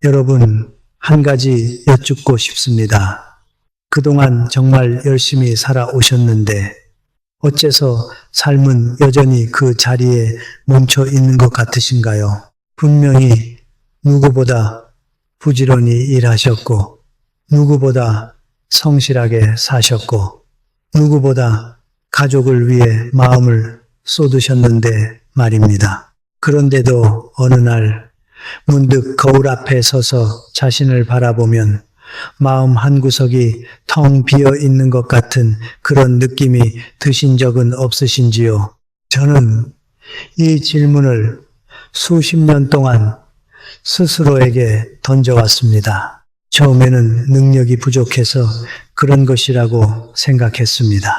여러분, 한 가지 여쭙고 싶습니다. 그동안 정말 열심히 살아오셨는데 어째서 삶은 여전히 그 자리에 멈춰 있는 것 같으신가요? 분명히 누구보다 부지런히 일하셨고, 누구보다 성실하게 사셨고, 누구보다 가족을 위해 마음을 쏟으셨는데 말입니다. 그런데도 어느 날 문득 거울 앞에 서서 자신을 바라보면 마음 한구석이 텅 비어 있는 것 같은 그런 느낌이 드신 적은 없으신지요? 저는 이 질문을 수십 년 동안 스스로에게 던져왔습니다. 처음에는 능력이 부족해서 그런 것이라고 생각했습니다.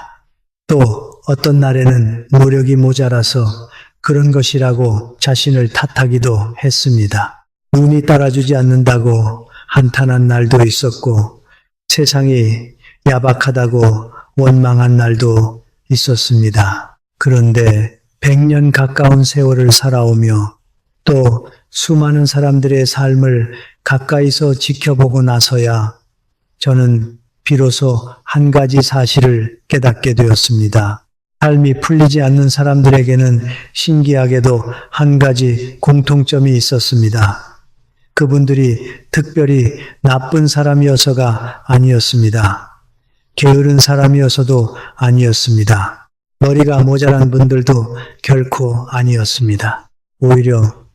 또 어떤 날에는 노력이 모자라서 그런 것이라고 자신을 탓하기도 했습니다. 운이 따라주지 않는다고 한탄한 날도 있었고, 세상이 야박하다고 원망한 날도 있었습니다. 그런데 100년 가까운 세월을 살아오며 또 수많은 사람들의 삶을 가까이서 지켜보고 나서야 저는 비로소 한 가지 사실을 깨닫게 되었습니다. 삶이 풀리지 않는 사람들에게는 신기하게도 한 가지 공통점이 있었습니다. 그분들이 특별히 나쁜 사람이어서가 아니었습니다. 게으른 사람이어서도 아니었습니다. 머리가 모자란 분들도 결코 아니었습니다. 오히려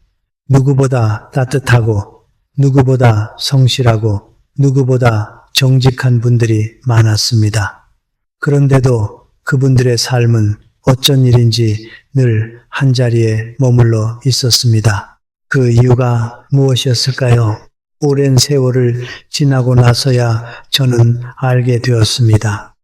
누구보다 따뜻하고 누구보다 성실하고 누구보다 정직한 분들이 많았습니다. 그런데도 그분들의 삶은 어쩐 일인지 늘 한자리에 머물러 있었습니다. 그 이유가 무엇이었을까요? 오랜 세월을 지나고 나서야 저는 알게 되었습니다.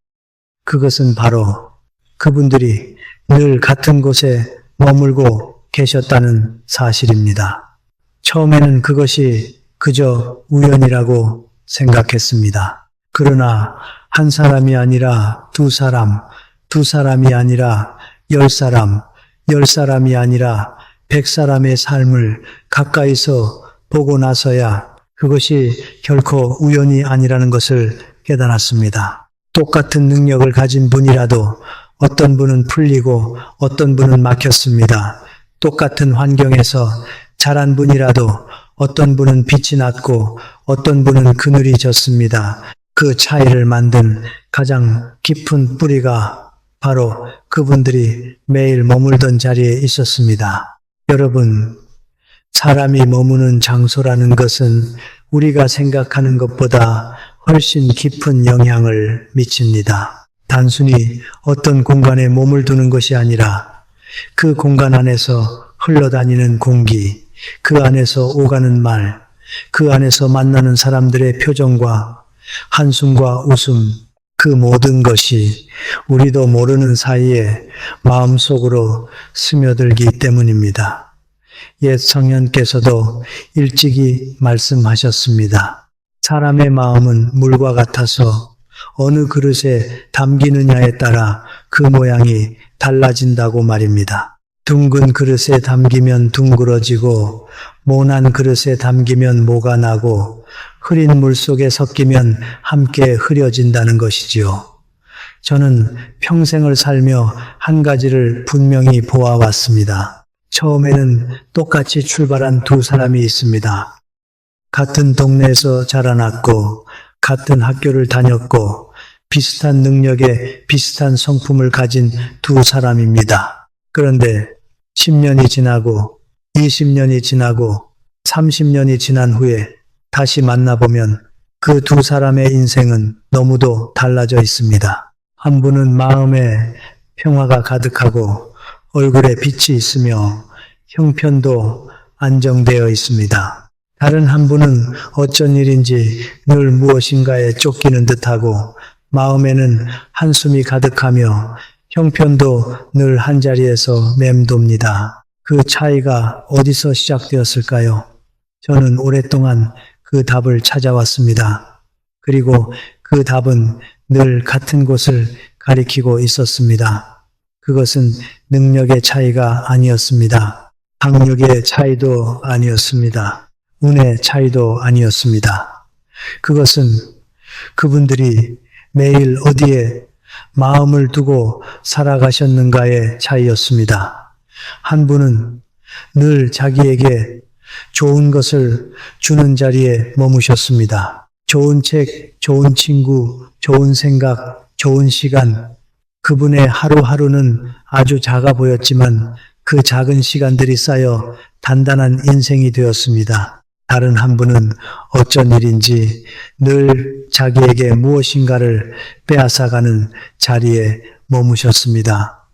그것은 바로 그분들이 늘 같은 곳에 머물고 계셨다는 사실입니다. 처음에는 그것이 그저 우연이라고 생각했습니다. 그러나 한 사람이 아니라 두 사람, 두 사람이 아니라 10사람, 10사람이 아니라 100사람의 삶을 가까이서 보고 나서야 그것이 결코 우연이 아니라는 것을 깨달았습니다. 똑같은 능력을 가진 분이라도 어떤 분은 풀리고 어떤 분은 막혔습니다. 똑같은 환경에서 자란 분이라도 어떤 분은 빛이 났고 어떤 분은 그늘이 졌습니다. 그 차이를 만든 가장 깊은 뿌리가 바로 그분들이 매일 머물던 자리에 있었습니다. 여러분, 사람이 머무는 장소라는 것은 우리가 생각하는 것보다 훨씬 깊은 영향을 미칩니다. 단순히 어떤 공간에 몸을 두는 것이 아니라 그 공간 안에서 흘러다니는 공기, 그 안에서 오가는 말, 그 안에서 만나는 사람들의 표정과 한숨과 웃음, 그 모든 것이 우리도 모르는 사이에 마음속으로 스며들기 때문입니다. 옛 성현께서도 일찍이 말씀하셨습니다. 사람의 마음은 물과 같아서 어느 그릇에 담기느냐에 따라 그 모양이 달라진다고 말입니다. 둥근 그릇에 담기면 둥그러지고 모난 그릇에 담기면 모가 나고 흐린 물 속에 섞이면 함께 흐려진다는 것이지요. 저는 평생을 살며 한 가지를 분명히 보아왔습니다. 처음에는 똑같이 출발한 두 사람이 있습니다. 같은 동네에서 자라났고 같은 학교를 다녔고 비슷한 능력에 비슷한 성품을 가진 두 사람입니다. 그런데 10년이 지나고 20년이 지나고 30년이 지난 후에 다시 만나보면 그 두 사람의 인생은 너무도 달라져 있습니다. 한 분은 마음에 평화가 가득하고 얼굴에 빛이 있으며 형편도 안정되어 있습니다. 다른 한 분은 어쩐 일인지 늘 무엇인가에 쫓기는 듯하고 마음에는 한숨이 가득하며 형편도 늘 한자리에서 맴돕니다. 그 차이가 어디서 시작되었을까요? 저는 오랫동안 그 답을 찾아왔습니다. 그리고 그 답은 늘 같은 곳을 가리키고 있었습니다. 그것은 능력의 차이가 아니었습니다. 학력의 차이도 아니었습니다. 운의 차이도 아니었습니다. 그것은 그분들이 매일 어디에 마음을 두고 살아가셨는가의 차이였습니다. 한 분은 늘 자기에게 좋은 것을 주는 자리에 머무셨습니다. 좋은 책, 좋은 친구, 좋은 생각, 좋은 시간. 그분의 하루하루는 아주 작아 보였지만 그 작은 시간들이 쌓여 단단한 인생이 되었습니다. 다른 한 분은 어쩐 일인지 늘 자기에게 무엇인가를 빼앗아가는 자리에 머무셨습니다.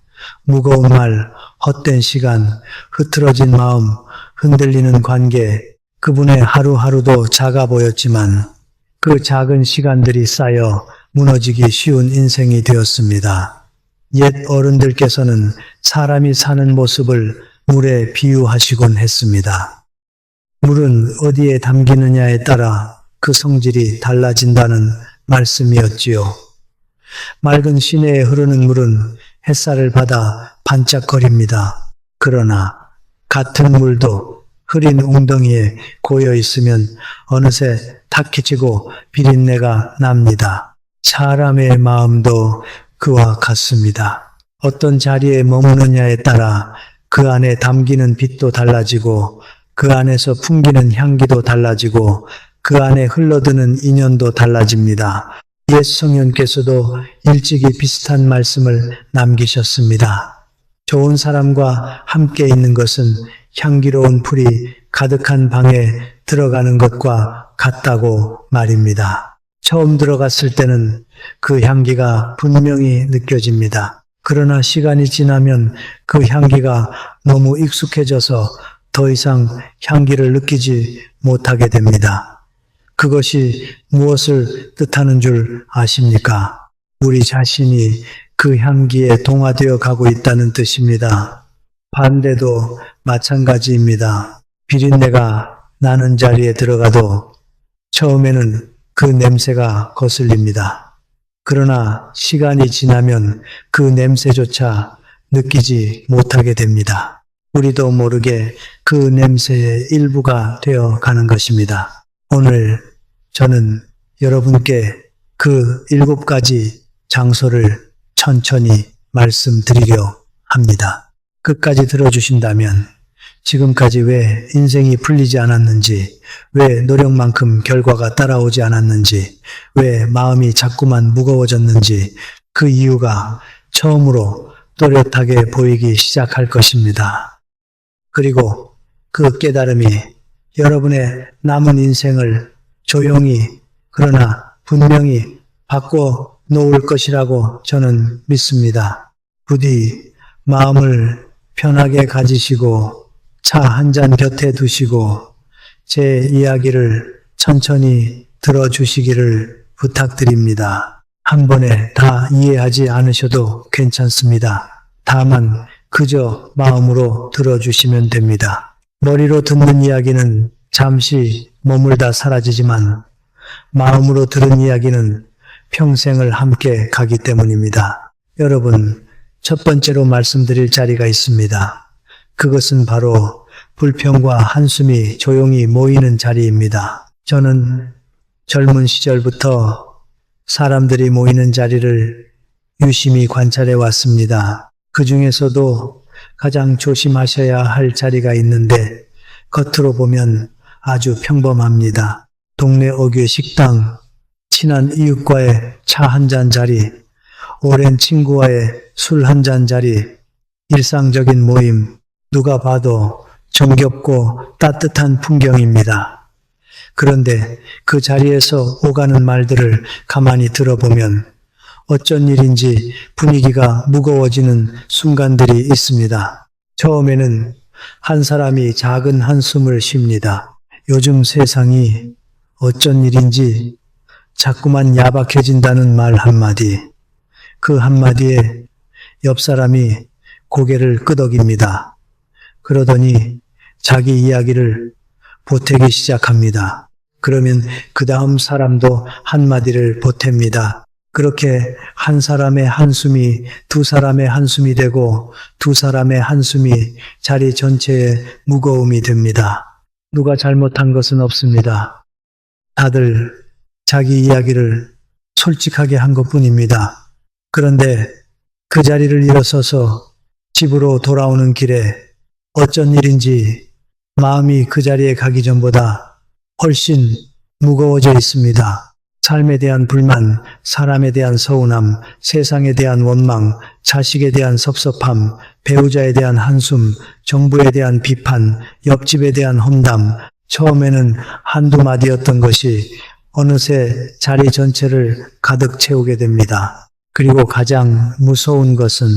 무거운 말, 헛된 시간, 흐트러진 마음, 흔들리는 관계, 그분의 하루하루도 작아 보였지만 그 작은 시간들이 쌓여 무너지기 쉬운 인생이 되었습니다. 옛 어른들께서는 사람이 사는 모습을 물에 비유하시곤 했습니다. 물은 어디에 담기느냐에 따라 그 성질이 달라진다는 말씀이었지요. 맑은 시내에 흐르는 물은 햇살을 받아 반짝거립니다. 그러나 같은 물도 흐린 웅덩이에 고여 있으면 어느새 탁해지고 비린내가 납니다. 사람의 마음도 그와 같습니다. 어떤 자리에 머무느냐에 따라 그 안에 담기는 빛도 달라지고 그 안에서 풍기는 향기도 달라지고 그 안에 흘러드는 인연도 달라집니다. 옛 성현께서도 일찍이 비슷한 말씀을 남기셨습니다. 좋은 사람과 함께 있는 것은 향기로운 풀이 가득한 방에 들어가는 것과 같다고 말입니다. 처음 들어갔을 때는 그 향기가 분명히 느껴집니다. 그러나 시간이 지나면 그 향기가 너무 익숙해져서 더 이상 향기를 느끼지 못하게 됩니다. 그것이 무엇을 뜻하는 줄 아십니까? 우리 자신이 그 향기에 동화되어 가고 있다는 뜻입니다. 반대도 마찬가지입니다. 비린내가 나는 자리에 들어가도 처음에는 그 냄새가 거슬립니다. 그러나 시간이 지나면 그 냄새조차 느끼지 못하게 됩니다. 우리도 모르게 그 냄새의 일부가 되어 가는 것입니다. 오늘 저는 여러분께 그 7가지 장소를 천천히 말씀드리려 합니다. 끝까지 들어주신다면 지금까지 왜 인생이 풀리지 않았는지, 왜 노력만큼 결과가 따라오지 않았는지, 왜 마음이 자꾸만 무거워졌는지 그 이유가 처음으로 또렷하게 보이기 시작할 것입니다. 그리고 그 깨달음이 여러분의 남은 인생을 조용히 그러나 분명히 바꿔 놓을 것이라고 저는 믿습니다. 부디 마음을 편하게 가지시고 차 한 잔 곁에 두시고 제 이야기를 천천히 들어주시기를 부탁드립니다. 한 번에 다 이해하지 않으셔도 괜찮습니다. 다만 그저 마음으로 들어주시면 됩니다. 머리로 듣는 이야기는 잠시 머물다 사라지지만 마음으로 들은 이야기는 평생을 함께 가기 때문입니다. 여러분, 첫 번째로 말씀드릴 자리가 있습니다. 그것은 바로 불평과 한숨이 조용히 모이는 자리입니다. 저는 젊은 시절부터 사람들이 모이는 자리를 유심히 관찰해 왔습니다. 그 중에서도 가장 조심하셔야 할 자리가 있는데 겉으로 보면 아주 평범합니다. 동네 어귀 식당, 친한 이웃과의 차 한 잔 자리, 오랜 친구와의 술 한 잔 자리, 일상적인 모임, 누가 봐도 정겹고 따뜻한 풍경입니다. 그런데 그 자리에서 오가는 말들을 가만히 들어보면 어쩐 일인지 분위기가 무거워지는 순간들이 있습니다. 처음에는 한 사람이 작은 한숨을 쉽니다. 요즘 세상이 어쩐 일인지 자꾸만 야박해진다는 말 한마디. 그 한마디에 옆 사람이 고개를 끄덕입니다. 그러더니 자기 이야기를 보태기 시작합니다. 그러면 그 다음 사람도 한마디를 보탭니다. 그렇게 한 사람의 한숨이 두 사람의 한숨이 되고 두 사람의 한숨이 자리 전체의 무거움이 됩니다. 누가 잘못한 것은 없습니다. 다들 자기 이야기를 솔직하게 한 것뿐입니다. 그런데 그 자리를 일어서서 집으로 돌아오는 길에 어쩐 일인지 마음이 그 자리에 가기 전보다 훨씬 무거워져 있습니다. 삶에 대한 불만, 사람에 대한 서운함, 세상에 대한 원망, 자식에 대한 섭섭함, 배우자에 대한 한숨, 정부에 대한 비판, 옆집에 대한 험담, 처음에는 한두 마디였던 것이 어느새 자리 전체를 가득 채우게 됩니다. 그리고 가장 무서운 것은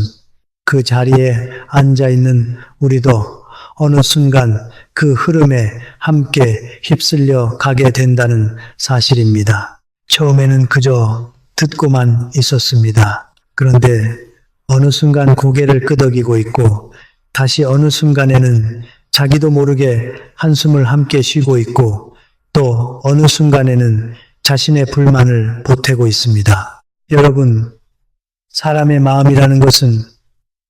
그 자리에 앉아 있는 우리도 어느 순간 그 흐름에 함께 휩쓸려 가게 된다는 사실입니다. 처음에는 그저 듣고만 있었습니다. 그런데 어느 순간 고개를 끄덕이고 있고 다시 어느 순간에는 자기도 모르게 한숨을 함께 쉬고 있고 또 어느 순간에는 자신의 불만을 보태고 있습니다. 여러분, 사람의 마음이라는 것은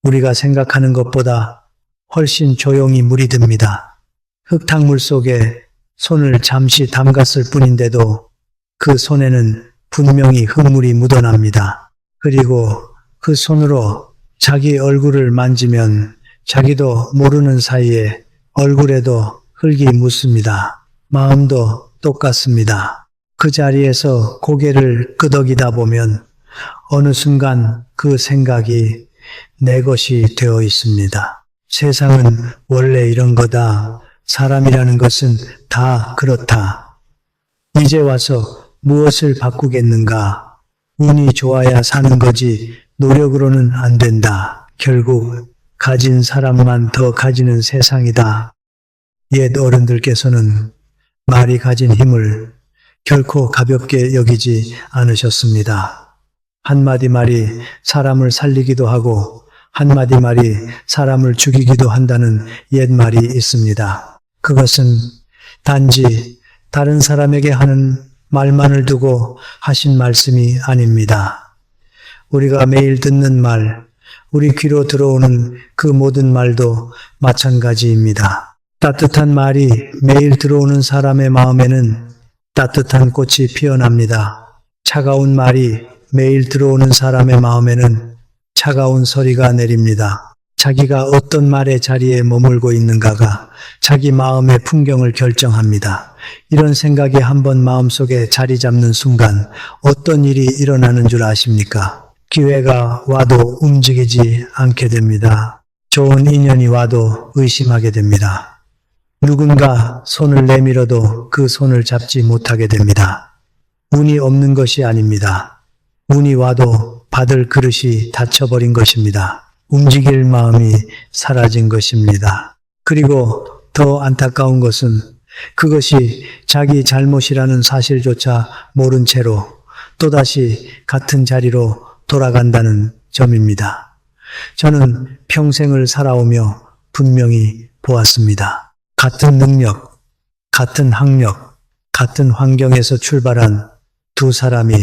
우리가 생각하는 것보다 훨씬 조용히 물이 듭니다. 흙탕물 속에 손을 잠시 담갔을 뿐인데도 그 손에는 분명히 흙물이 묻어납니다. 그리고 그 손으로 자기 얼굴을 만지면 자기도 모르는 사이에 얼굴에도 흙이 묻습니다. 마음도 똑같습니다. 그 자리에서 고개를 끄덕이다 보면 어느 순간 그 생각이 내 것이 되어 있습니다. 세상은 원래 이런 거다. 사람이라는 것은 다 그렇다. 이제 와서 무엇을 바꾸겠는가? 운이 좋아야 사는 거지 노력으로는 안 된다. 결국 가진 사람만 더 가지는 세상이다. 옛 어른들께서는 말이 가진 힘을 결코 가볍게 여기지 않으셨습니다. 한마디 말이 사람을 살리기도 하고 한마디 말이 사람을 죽이기도 한다는 옛말이 있습니다. 그것은 단지 다른 사람에게 하는 말만을 두고 하신 말씀이 아닙니다. 우리가 매일 듣는 말, 우리 귀로 들어오는 그 모든 말도 마찬가지입니다. 따뜻한 말이 매일 들어오는 사람의 마음에는 따뜻한 꽃이 피어납니다. 차가운 말이 매일 들어오는 사람의 마음에는 차가운 서리가 내립니다. 자기가 어떤 말의 자리에 머물고 있는가가 자기 마음의 풍경을 결정합니다. 이런 생각이 한번 마음속에 자리 잡는 순간 어떤 일이 일어나는 줄 아십니까? 기회가 와도 움직이지 않게 됩니다. 좋은 인연이 와도 의심하게 됩니다. 누군가 손을 내밀어도 그 손을 잡지 못하게 됩니다. 운이 없는 것이 아닙니다. 운이 와도 받을 그릇이 닫혀버린 것입니다. 움직일 마음이 사라진 것입니다. 그리고 더 안타까운 것은 그것이 자기 잘못이라는 사실조차 모른 채로 또다시 같은 자리로 돌아간다는 점입니다. 저는 평생을 살아오며 분명히 보았습니다. 같은 능력, 같은 학력, 같은 환경에서 출발한 두 사람이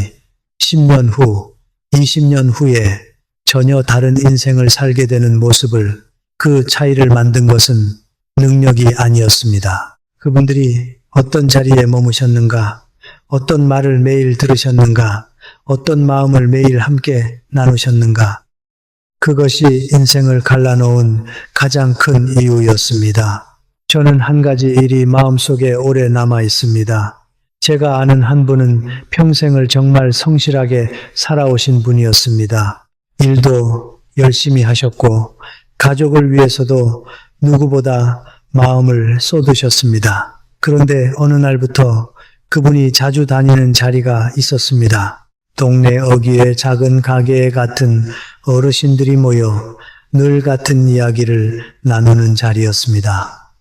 10년 후, 20년 후에 전혀 다른 인생을 살게 되는 모습을 그 차이를 만든 것은 능력이 아니었습니다. 그분들이 어떤 자리에 머무셨는가, 어떤 말을 매일 들으셨는가, 어떤 마음을 매일 함께 나누셨는가. 그것이 인생을 갈라놓은 가장 큰 이유였습니다. 저는 한 가지 일이 마음속에 오래 남아 있습니다. 제가 아는 한 분은 평생을 정말 성실하게 살아오신 분이었습니다. 일도 열심히 하셨고 가족을 위해서도 누구보다 마음을 쏟으셨습니다. 그런데 어느 날부터 그분이 자주 다니는 자리가 있었습니다. 동네 어귀의 작은 가게 같은 어르신들이 모여 늘 같은 이야기를 나누는 자리였습니다.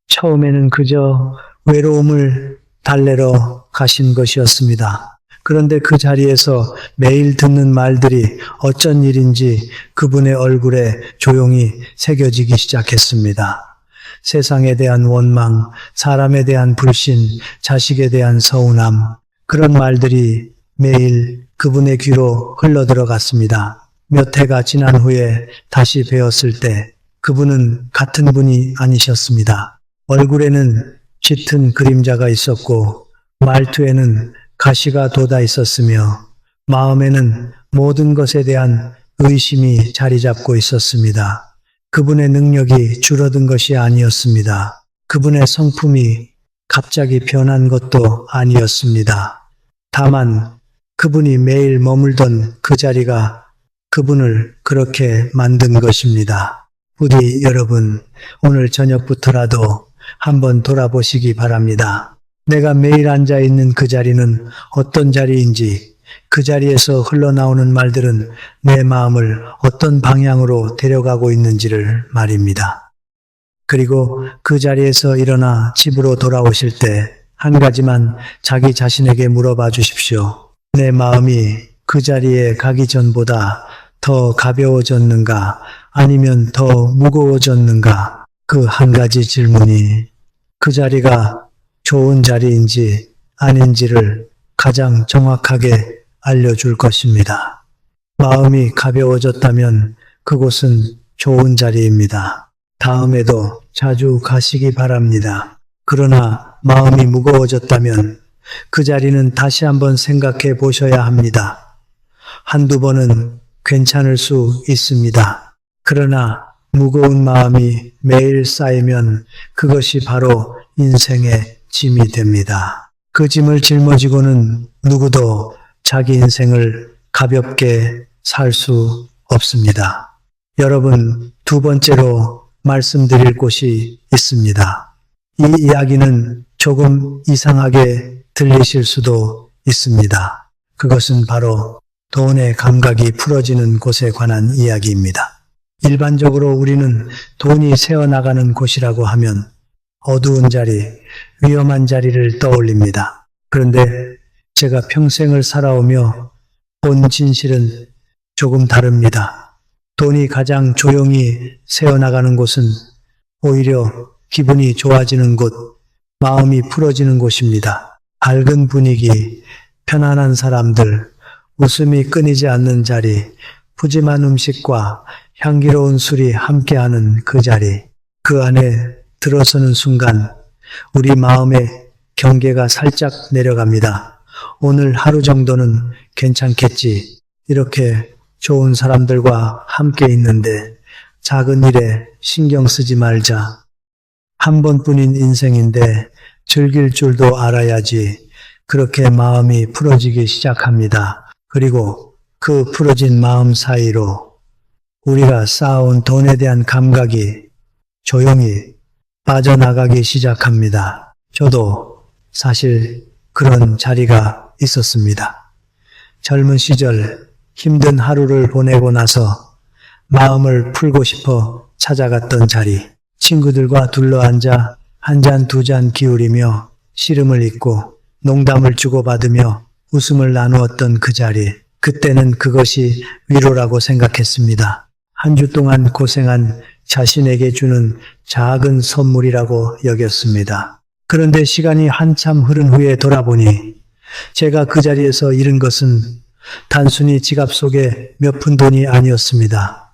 처음에는 그저 외로움을 달래러 가신 것이었습니다. 그런데 그 자리에서 매일 듣는 말들이 어쩐 일인지 그분의 얼굴에 조용히 새겨지기 시작했습니다. 세상에 대한 원망, 사람에 대한 불신, 자식에 대한 서운함, 그런 말들이 매일 그분의 귀로 흘러들어갔습니다. 몇 해가 지난 후에 다시 뵈었을 때 그분은 같은 분이 아니셨습니다. 얼굴에는 짙은 그림자가 있었고 말투에는 가시가 돋아 있었으며 마음에는 모든 것에 대한 의심이 자리 잡고 있었습니다. 그분의 능력이 줄어든 것이 아니었습니다. 그분의 성품이 갑자기 변한 것도 아니었습니다. 다만 그분이 매일 머물던 그 자리가 그분을 그렇게 만든 것입니다. 부디 여러분 오늘 저녁부터라도 한번 돌아보시기 바랍니다. 내가 매일 앉아 있는 그 자리는 어떤 자리인지, 그 자리에서 흘러나오는 말들은 내 마음을 어떤 방향으로 데려가고 있는지를 말입니다. 그리고 그 자리에서 일어나 집으로 돌아오실 때 한 가지만 자기 자신에게 물어봐 주십시오. 내 마음이 그 자리에 가기 전보다 더 가벼워졌는가 아니면 더 무거워졌는가? 그 한 가지 질문이 그 자리가 좋은 자리인지 아닌지를 가장 정확하게 알려줄 것입니다. 마음이 가벼워졌다면 그곳은 좋은 자리입니다. 다음에도 자주 가시기 바랍니다. 그러나 마음이 무거워졌다면 그 자리는 다시 한번 생각해 보셔야 합니다. 한두 번은 괜찮을 수 있습니다. 그러나 무거운 마음이 매일 쌓이면 그것이 바로 인생의 짐이 됩니다. 그 짐을 짊어지고는 누구도 자기 인생을 가볍게 살 수 없습니다. 여러분, 두 번째로 말씀드릴 곳이 있습니다. 이 이야기는 조금 이상하게 들리실 수도 있습니다. 그것은 바로 돈의 감각이 풀어지는 곳에 관한 이야기입니다. 일반적으로 우리는 돈이 새어나가는 곳이라고 하면 어두운 자리, 위험한 자리를 떠올립니다. 그런데 제가 평생을 살아오며 본 진실은 조금 다릅니다. 돈이 가장 조용히 새어나가는 곳은 오히려 기분이 좋아지는 곳, 마음이 풀어지는 곳입니다. 밝은 분위기, 편안한 사람들, 웃음이 끊이지 않는 자리, 푸짐한 음식과 향기로운 술이 함께하는 그 자리, 그 안에 들어서는 순간 우리 마음의 경계가 살짝 내려갑니다. 오늘 하루 정도는 괜찮겠지. 이렇게 좋은 사람들과 함께 있는데 작은 일에 신경 쓰지 말자. 한 번뿐인 인생인데 즐길 줄도 알아야지. 그렇게 마음이 풀어지기 시작합니다. 그리고 그 풀어진 마음 사이로 우리가 쌓아온 돈에 대한 감각이 조용히 빠져나가기 시작합니다. 저도 사실 그런 자리가 있었습니다. 젊은 시절 힘든 하루를 보내고 나서 마음을 풀고 싶어 찾아갔던 자리. 친구들과 둘러앉아 한 잔 두 잔 기울이며 시름을 잊고 농담을 주고받으며 웃음을 나누었던 그 자리. 그때는 그것이 위로라고 생각했습니다. 한 주 동안 고생한 자신에게 주는 작은 선물이라고 여겼습니다. 그런데 시간이 한참 흐른 후에 돌아보니 제가 그 자리에서 잃은 것은 단순히 지갑 속에 몇 푼 돈이 아니었습니다.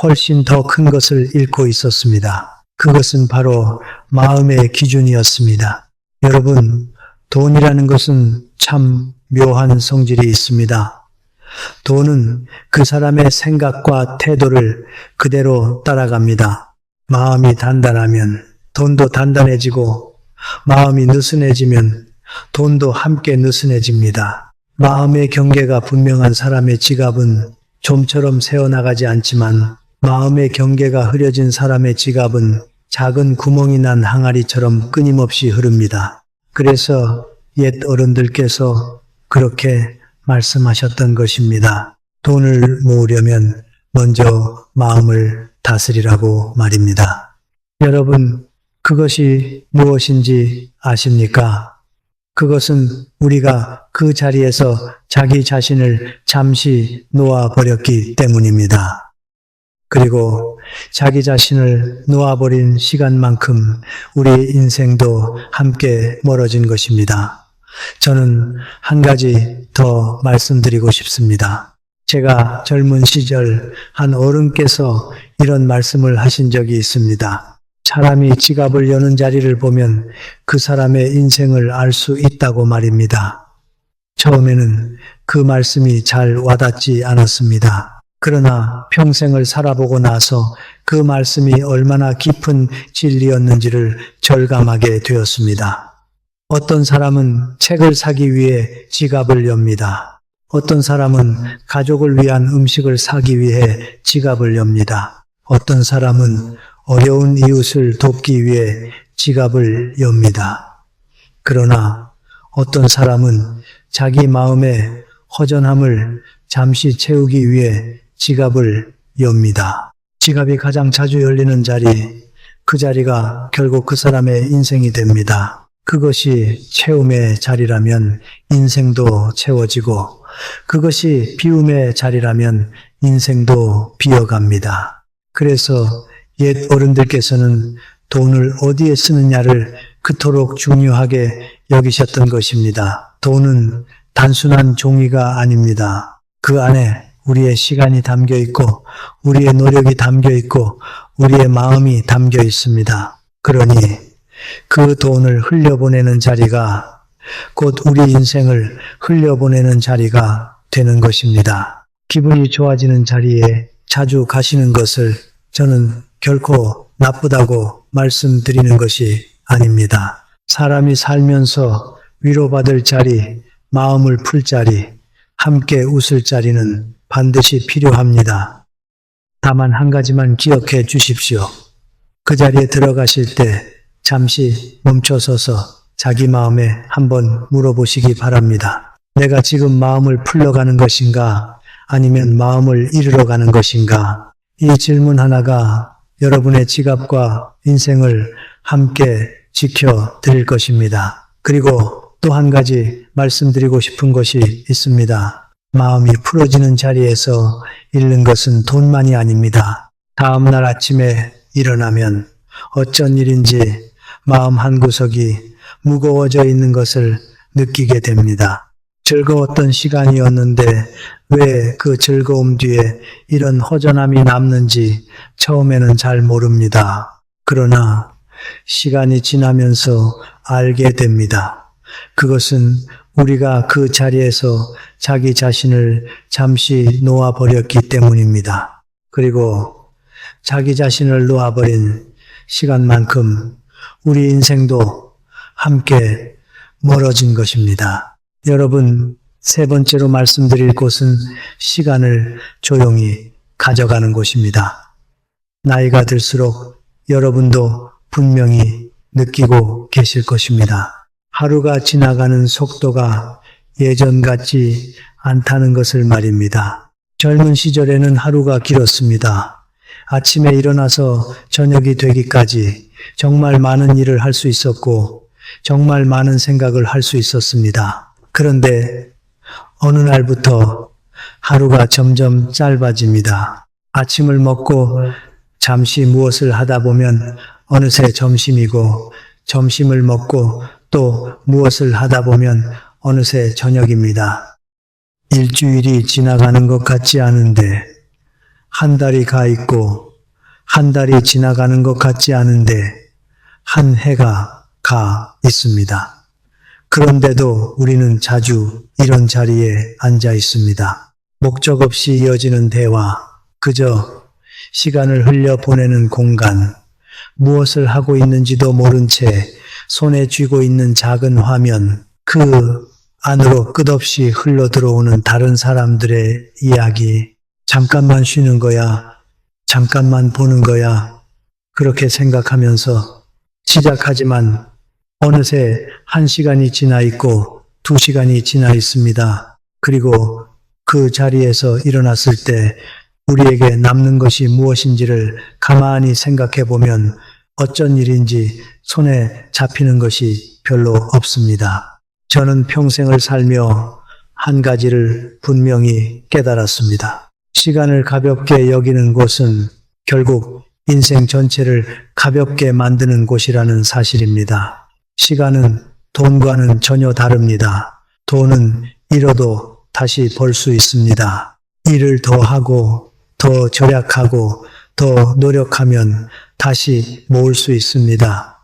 훨씬 더 큰 것을 잃고 있었습니다. 그것은 바로 마음의 기준이었습니다. 여러분, 돈이라는 것은 참 묘한 성질이 있습니다. 돈은 그 사람의 생각과 태도를 그대로 따라갑니다. 마음이 단단하면 돈도 단단해지고 마음이 느슨해지면 돈도 함께 느슨해집니다. 마음의 경계가 분명한 사람의 지갑은 좀처럼 새어나가지 않지만 마음의 경계가 흐려진 사람의 지갑은 작은 구멍이 난 항아리처럼 끊임없이 흐릅니다. 그래서 옛 어른들께서 그렇게 말씀하셨던 것입니다. 돈을 모으려면 먼저 마음을 다스리라고 말입니다. 여러분, 그것이 무엇인지 아십니까? 그것은 우리가 그 자리에서 자기 자신을 잠시 놓아버렸기 때문입니다. 그리고 자기 자신을 놓아버린 시간만큼 우리 인생도 함께 멀어진 것입니다. 저는 한 가지 더 말씀드리고 싶습니다. 제가 젊은 시절 한 어른께서 이런 말씀을 하신 적이 있습니다. 사람이 지갑을 여는 자리를 보면 그 사람의 인생을 알 수 있다고 말입니다. 처음에는 그 말씀이 잘 와닿지 않았습니다. 그러나 평생을 살아보고 나서 그 말씀이 얼마나 깊은 진리였는지를 절감하게 되었습니다. 어떤 사람은 책을 사기 위해 지갑을 엽니다. 어떤 사람은 가족을 위한 음식을 사기 위해 지갑을 엽니다. 어떤 사람은 어려운 이웃을 돕기 위해 지갑을 엽니다. 그러나 어떤 사람은 자기 마음의 허전함을 잠시 채우기 위해 지갑을 엽니다. 지갑이 가장 자주 열리는 자리, 그 자리가 결국 그 사람의 인생이 됩니다. 그것이 채움의 자리라면 인생도 채워지고 그것이 비움의 자리라면 인생도 비어갑니다. 그래서 옛 어른들께서는 돈을 어디에 쓰느냐를 그토록 중요하게 여기셨던 것입니다. 돈은 단순한 종이가 아닙니다. 그 안에 우리의 시간이 담겨 있고 우리의 노력이 담겨 있고 우리의 마음이 담겨 있습니다. 그러니 그 돈을 흘려보내는 자리가 곧 우리 인생을 흘려보내는 자리가 되는 것입니다. 기분이 좋아지는 자리에 자주 가시는 것을 저는 결코 나쁘다고 말씀드리는 것이 아닙니다. 사람이 살면서 위로받을 자리, 마음을 풀 자리, 함께 웃을 자리는 반드시 필요합니다. 다만 한 가지만 기억해 주십시오. 그 자리에 들어가실 때 잠시 멈춰서서 자기 마음에 한번 물어보시기 바랍니다. 내가 지금 마음을 풀러가는 것인가? 아니면 마음을 잃으러 가는 것인가? 이 질문 하나가 여러분의 지갑과 인생을 함께 지켜드릴 것입니다. 그리고 또 한 가지 말씀드리고 싶은 것이 있습니다. 마음이 풀어지는 자리에서 잃는 것은 돈만이 아닙니다. 다음 날 아침에 일어나면 어쩐 일인지 마음 한구석이 무거워져 있는 것을 느끼게 됩니다. 즐거웠던 시간이었는데 왜 그 즐거움 뒤에 이런 허전함이 남는지 처음에는 잘 모릅니다. 그러나 시간이 지나면서 알게 됩니다. 그것은 우리가 그 자리에서 자기 자신을 잠시 놓아버렸기 때문입니다. 그리고 자기 자신을 놓아버린 시간만큼 우리 인생도 함께 멀어진 것입니다. 여러분, 세 번째로 말씀드릴 곳은 시간을 조용히 가져가는 곳입니다. 나이가 들수록 여러분도 분명히 느끼고 계실 것입니다. 하루가 지나가는 속도가 예전 같지 않다는 것을 말입니다. 젊은 시절에는 하루가 길었습니다. 아침에 일어나서 저녁이 되기까지 정말 많은 일을 할 수 있었고 정말 많은 생각을 할 수 있었습니다. 그런데 어느 날부터 하루가 점점 짧아집니다. 아침을 먹고 잠시 무엇을 하다 보면 어느새 점심이고 점심을 먹고 또 무엇을 하다 보면 어느새 저녁입니다. 일주일이 지나가는 것 같지 않은데 한 달이 가 있고 한 달이 지나가는 것 같지 않은데 한 해가 가 있습니다. 그런데도 우리는 자주 이런 자리에 앉아 있습니다. 목적 없이 이어지는 대화, 그저 시간을 흘려보내는 공간, 무엇을 하고 있는지도 모른 채 손에 쥐고 있는 작은 화면, 그 안으로 끝없이 흘러들어오는 다른 사람들의 이야기, 잠깐만 쉬는 거야, 잠깐만 보는 거야, 그렇게 생각하면서 시작하지만 어느새 1시간이 지나 있고 2시간이 지나 있습니다. 그리고 그 자리에서 일어났을 때 우리에게 남는 것이 무엇인지를 가만히 생각해 보면 어쩐 일인지 손에 잡히는 것이 별로 없습니다. 저는 평생을 살며 한 가지를 분명히 깨달았습니다. 시간을 가볍게 여기는 곳은 결국 인생 전체를 가볍게 만드는 곳이라는 사실입니다. 시간은 돈과는 전혀 다릅니다. 돈은 잃어도 다시 벌 수 있습니다. 일을 더 하고, 더 절약하고, 더 노력하면 다시 모을 수 있습니다.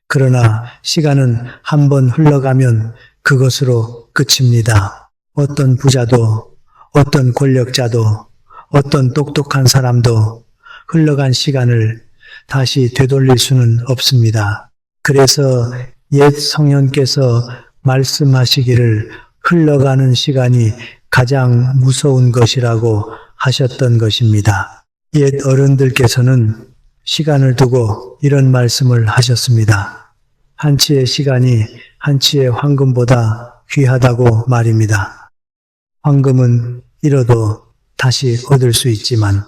그러나 시간은 한번 흘러가면 그것으로 끝입니다. 어떤 부자도, 어떤 권력자도, 어떤 똑똑한 사람도 흘러간 시간을 다시 되돌릴 수는 없습니다. 그래서 옛 성현께서 말씀하시기를 흘러가는 시간이 가장 무서운 것이라고 하셨던 것입니다. 옛 어른들께서는 시간을 두고 이런 말씀을 하셨습니다. 한치의 시간이 한치의 황금보다 귀하다고 말입니다. 황금은 잃어도 다시 얻을 수 있지만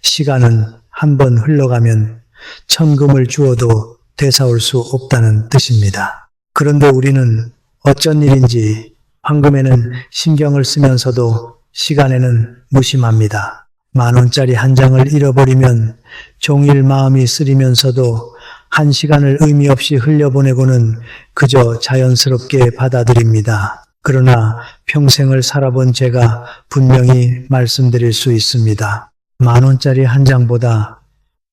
시간은 한번 흘러가면 천금을 주어도 되사올 수 없다는 뜻입니다. 그런데 우리는 어쩐 일인지 황금에는 신경을 쓰면서도 시간에는 무심합니다. 10,000원짜리 한 장을 잃어버리면 종일 마음이 쓰리면서도 한 시간을 의미 없이 흘려보내고는 그저 자연스럽게 받아들입니다. 그러나 평생을 살아본 제가 분명히 말씀드릴 수 있습니다. 10,000원짜리 한 장보다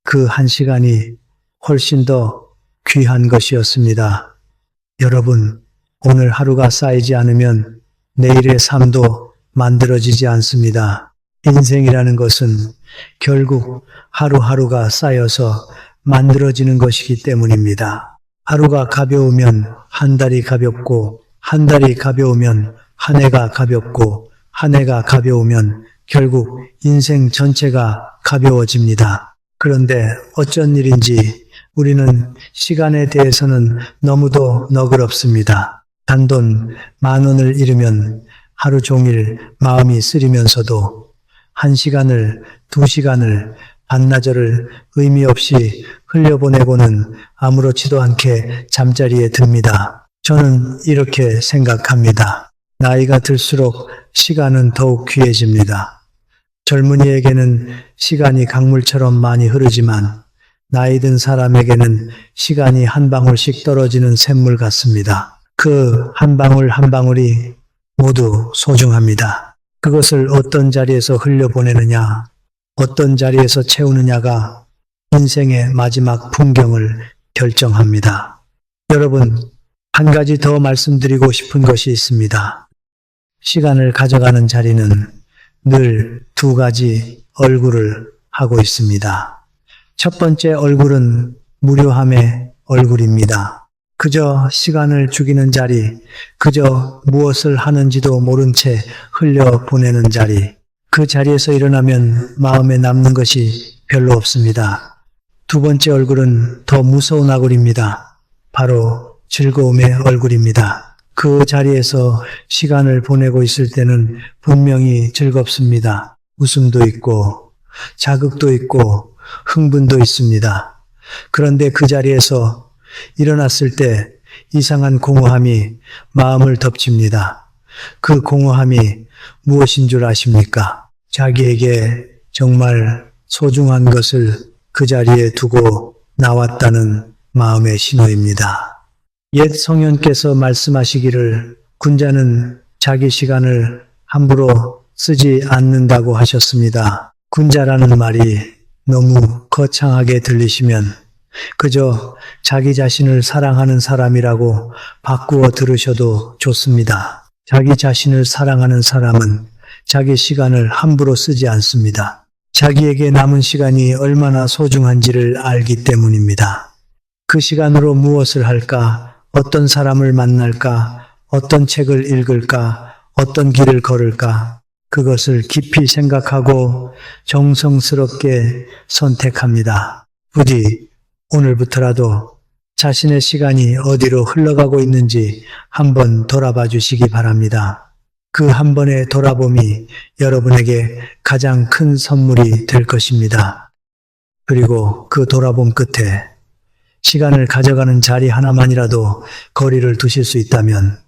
그 한 시간이 훨씬 더 귀한 것이었습니다. 여러분, 오늘 하루가 쌓이지 않으면 내일의 삶도 만들어지지 않습니다. 인생이라는 것은 결국 하루하루가 쌓여서 만들어지는 것이기 때문입니다. 하루가 가벼우면 한 달이 가볍고, 한 달이 가벼우면 한 해가 가볍고, 한 해가 가벼우면 결국 인생 전체가 가벼워집니다. 그런데 어쩐 일인지 우리는 시간에 대해서는 너무도 너그럽습니다. 단돈 10,000원을 잃으면 하루 종일 마음이 쓰리면서도 1시간을, 2시간을, 반나절을 의미 없이 흘려보내고는 아무렇지도 않게 잠자리에 듭니다. 저는 이렇게 생각합니다. 나이가 들수록 시간은 더욱 귀해집니다. 젊은이에게는 시간이 강물처럼 많이 흐르지만 나이 든 사람에게는 시간이 한 방울씩 떨어지는 샘물 같습니다. 그 한 방울 한 방울이 모두 소중합니다. 그것을 어떤 자리에서 흘려보내느냐, 어떤 자리에서 채우느냐가 인생의 마지막 풍경을 결정합니다. 여러분, 한 가지 더 말씀드리고 싶은 것이 있습니다. 시간을 가져가는 자리는 늘 2가지 얼굴을 하고 있습니다. 첫 번째 얼굴은 무료함의 얼굴입니다. 그저 시간을 죽이는 자리, 그저 무엇을 하는지도 모른 채 흘려보내는 자리, 그 자리에서 일어나면 마음에 남는 것이 별로 없습니다. 2번째 얼굴은 더 무서운 얼굴입니다. 바로 즐거움의 얼굴입니다. 그 자리에서 시간을 보내고 있을 때는 분명히 즐겁습니다. 웃음도 있고, 자극도 있고, 흥분도 있습니다. 그런데 그 자리에서 일어났을 때 이상한 공허함이 마음을 덮칩니다. 그 공허함이 무엇인 줄 아십니까? 자기에게 정말 소중한 것을 그 자리에 두고 나왔다는 마음의 신호입니다. 옛 성현께서 말씀하시기를 군자는 자기 시간을 함부로 쓰지 않는다고 하셨습니다. 군자라는 말이 너무 거창하게 들리시면 그저 자기 자신을 사랑하는 사람이라고 바꾸어 들으셔도 좋습니다. 자기 자신을 사랑하는 사람은 자기 시간을 함부로 쓰지 않습니다. 자기에게 남은 시간이 얼마나 소중한지를 알기 때문입니다. 그 시간으로 무엇을 할까, 어떤 사람을 만날까, 어떤 책을 읽을까, 어떤 길을 걸을까, 그것을 깊이 생각하고 정성스럽게 선택합니다. 부디 오늘부터라도 자신의 시간이 어디로 흘러가고 있는지 한번 돌아봐 주시기 바랍니다. 그 한 번의 돌아봄이 여러분에게 가장 큰 선물이 될 것입니다. 그리고 그 돌아봄 끝에 시간을 가져가는 자리 하나만이라도 거리를 두실 수 있다면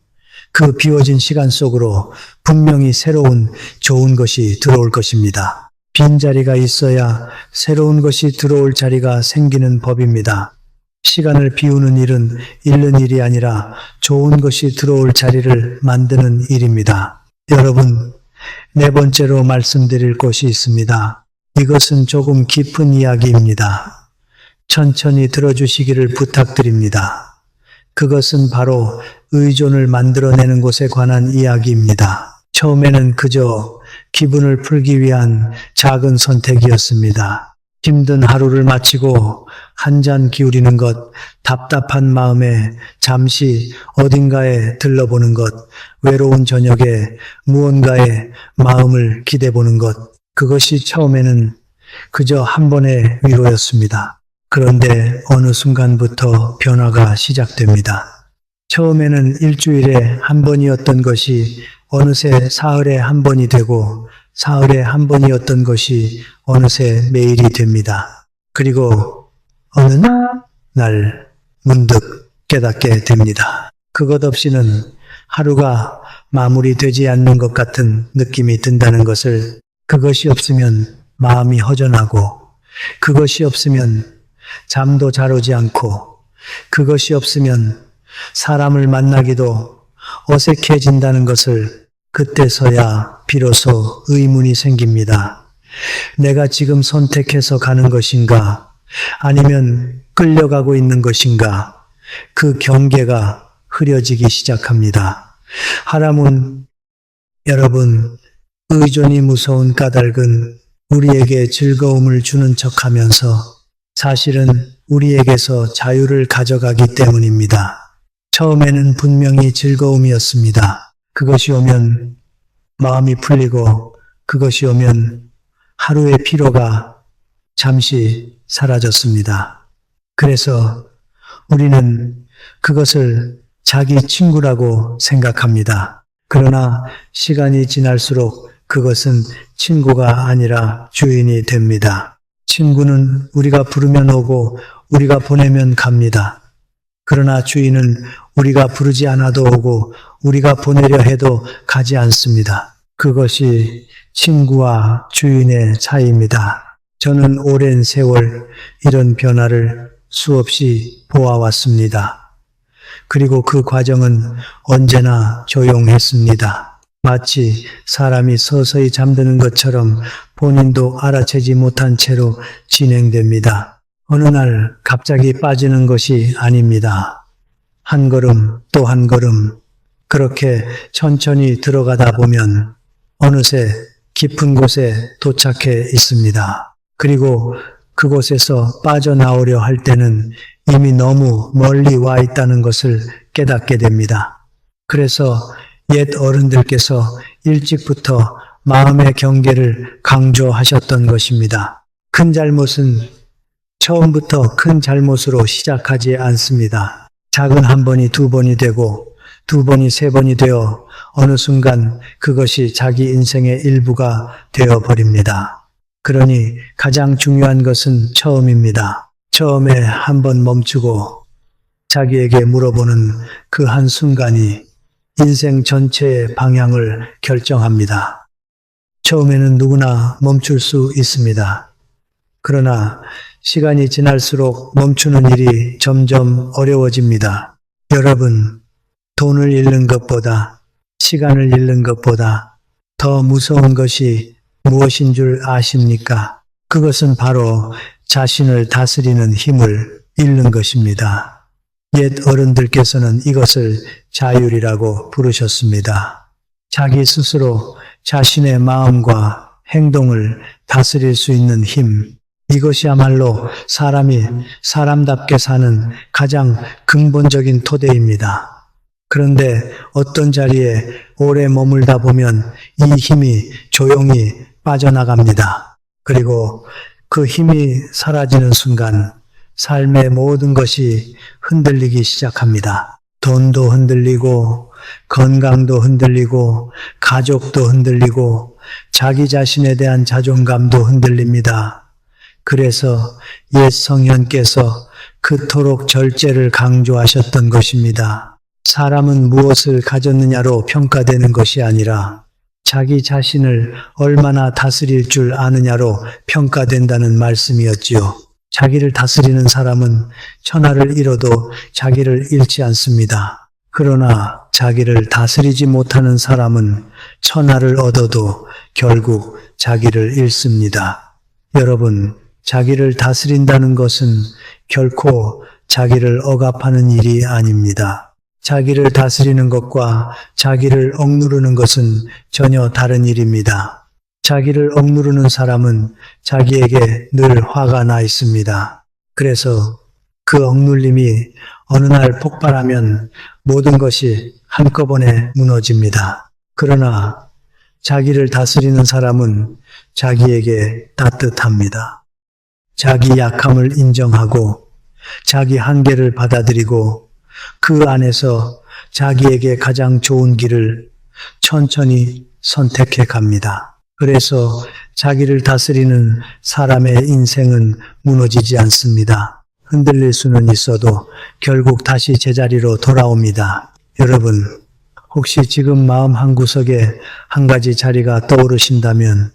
그 비워진 시간 속으로 분명히 새로운 좋은 것이 들어올 것입니다. 빈자리가 있어야 새로운 것이 들어올 자리가 생기는 법입니다. 시간을 비우는 일은 잃는 일이 아니라 좋은 것이 들어올 자리를 만드는 일입니다. 여러분, 4번째로 말씀드릴 것이 있습니다. 이것은 조금 깊은 이야기입니다. 천천히 들어주시기를 부탁드립니다. 그것은 바로 의존을 만들어내는 것에 관한 이야기입니다. 처음에는 그저 기분을 풀기 위한 작은 선택이었습니다. 힘든 하루를 마치고 한 잔 기울이는 것, 답답한 마음에 잠시 어딘가에 들러보는 것, 외로운 저녁에 무언가에 마음을 기대보는 것, 그것이 처음에는 그저 한 번의 위로였습니다. 그런데 어느 순간부터 변화가 시작됩니다. 처음에는 일주일에 한 번이었던 것이 어느새 사흘에 한 번이 되고 사흘에 한 번이었던 것이 어느새 매일이 됩니다. 그리고 어느 날 문득 깨닫게 됩니다. 그것 없이는 하루가 마무리되지 않는 것 같은 느낌이 든다는 것을, 그것이 없으면 마음이 허전하고, 그것이 없으면 잠도 잘 오지 않고, 그것이 없으면 사람을 만나기도 어색해진다는 것을 그때서야 비로소 의문이 생깁니다. 내가 지금 선택해서 가는 것인가? 아니면 끌려가고 있는 것인가? 그 경계가 흐려지기 시작합니다. 하람은 여러분, 의존이 무서운 까닭은 우리에게 즐거움을 주는 척하면서 사실은 우리에게서 자유를 가져가기 때문입니다. 처음에는 분명히 즐거움이었습니다. 그것이 오면 마음이 풀리고, 그것이 오면 하루의 피로가 잠시 사라졌습니다. 그래서 우리는 그것을 자기 친구라고 생각합니다. 그러나 시간이 지날수록 그것은 친구가 아니라 주인이 됩니다. 친구는 우리가 부르면 오고 우리가 보내면 갑니다. 그러나 주인은 우리가 부르지 않아도 오고 우리가 보내려 해도 가지 않습니다. 그것이 친구와 주인의 차이입니다. 저는 오랜 세월 이런 변화를 수없이 보아왔습니다. 그리고 그 과정은 언제나 조용했습니다. 마치 사람이 서서히 잠드는 것처럼 본인도 알아채지 못한 채로 진행됩니다. 어느 날 갑자기 빠지는 것이 아닙니다. 한 걸음 또 한 걸음 그렇게 천천히 들어가다 보면 어느새 깊은 곳에 도착해 있습니다. 그리고 그곳에서 빠져나오려 할 때는 이미 너무 멀리 와 있다는 것을 깨닫게 됩니다. 그래서 옛 어른들께서 일찍부터 마음의 경계를 강조하셨던 것입니다. 큰 잘못은 처음부터 큰 잘못으로 시작하지 않습니다. 작은 한 번이 두 번이 되고 두 번이 세 번이 되어 어느 순간 그것이 자기 인생의 일부가 되어버립니다. 그러니 가장 중요한 것은 처음입니다. 처음에 한 번 멈추고 자기에게 물어보는 그 한순간이 인생 전체의 방향을 결정합니다. 처음에는 누구나 멈출 수 있습니다. 그러나 시간이 지날수록 멈추는 일이 점점 어려워집니다. 여러분, 돈을 잃는 것보다, 시간을 잃는 것보다 더 무서운 것이 무엇인 줄 아십니까? 그것은 바로 자신을 다스리는 힘을 잃는 것입니다. 옛 어른들께서는 이것을 자율이라고 부르셨습니다. 자기 스스로 자신의 마음과 행동을 다스릴 수 있는 힘, 이것이야말로 사람이 사람답게 사는 가장 근본적인 토대입니다. 그런데 어떤 자리에 오래 머물다 보면 이 힘이 조용히 빠져나갑니다. 그리고 그 힘이 사라지는 순간 삶의 모든 것이 흔들리기 시작합니다. 돈도 흔들리고, 건강도 흔들리고, 가족도 흔들리고, 자기 자신에 대한 자존감도 흔들립니다. 그래서 옛 성현께서 그토록 절제를 강조하셨던 것입니다. 사람은 무엇을 가졌느냐로 평가되는 것이 아니라 자기 자신을 얼마나 다스릴 줄 아느냐로 평가된다는 말씀이었지요. 자기를 다스리는 사람은 천하를 잃어도 자기를 잃지 않습니다. 그러나 자기를 다스리지 못하는 사람은 천하를 얻어도 결국 자기를 잃습니다. 여러분, 자기를 다스린다는 것은 결코 자기를 억압하는 일이 아닙니다. 자기를 다스리는 것과 자기를 억누르는 것은 전혀 다른 일입니다. 자기를 억누르는 사람은 자기에게 늘 화가 나 있습니다. 그래서 그 억눌림이 어느 날 폭발하면 모든 것이 한꺼번에 무너집니다. 그러나 자기를 다스리는 사람은 자기에게 따뜻합니다. 자기 약함을 인정하고 자기 한계를 받아들이고 그 안에서 자기에게 가장 좋은 길을 천천히 선택해 갑니다. 그래서 자기를 다스리는 사람의 인생은 무너지지 않습니다. 흔들릴 수는 있어도 결국 다시 제자리로 돌아옵니다. 여러분, 혹시 지금 마음 한구석에 한 가지 자리가 떠오르신다면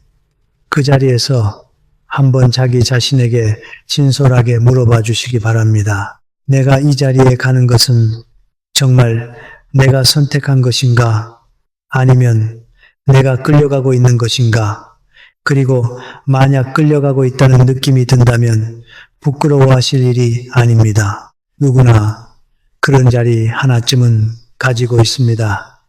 그 자리에서 한번 자기 자신에게 진솔하게 물어봐 주시기 바랍니다. 내가 이 자리에 가는 것은 정말 내가 선택한 것인가? 아니면 내가 끌려가고 있는 것인가? 그리고 만약 끌려가고 있다는 느낌이 든다면 부끄러워하실 일이 아닙니다. 누구나 그런 자리 하나쯤은 가지고 있습니다.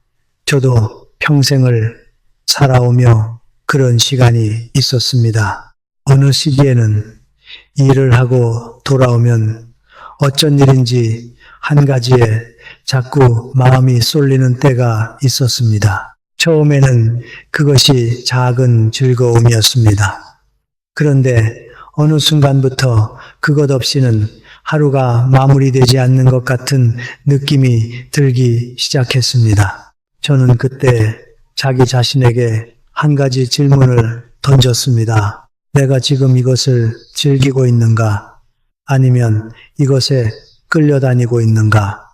저도 평생을 살아오며 그런 시간이 있었습니다. 어느 시기에는 일을 하고 돌아오면 어쩐 일인지 한 가지에 자꾸 마음이 쏠리는 때가 있었습니다. 처음에는 그것이 작은 즐거움이었습니다. 그런데 어느 순간부터 그것 없이는 하루가 마무리되지 않는 것 같은 느낌이 들기 시작했습니다. 저는 그때 자기 자신에게 한 가지 질문을 던졌습니다. 내가 지금 이것을 즐기고 있는가? 아니면 이것에 끌려다니고 있는가?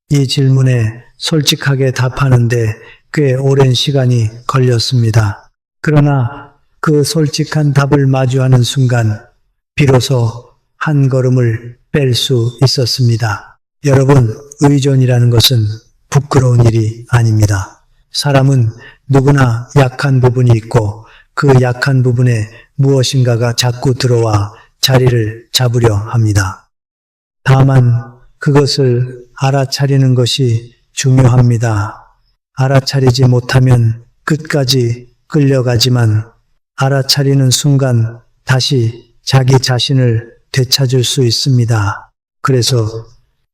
이 질문에 솔직하게 답하는데 꽤 오랜 시간이 걸렸습니다. 그러나 그 솔직한 답을 마주하는 순간 비로소 한 걸음을 뺄 수 있었습니다. 여러분, 의존이라는 것은 부끄러운 일이 아닙니다. 사람은 누구나 약한 부분이 있고 그 약한 부분에 무엇인가가 자꾸 들어와 자리를 잡으려 합니다. 다만 그것을 알아차리는 것이 중요합니다. 알아차리지 못하면 끝까지 끌려가지만 알아차리는 순간 다시 자기 자신을 되찾을 수 있습니다. 그래서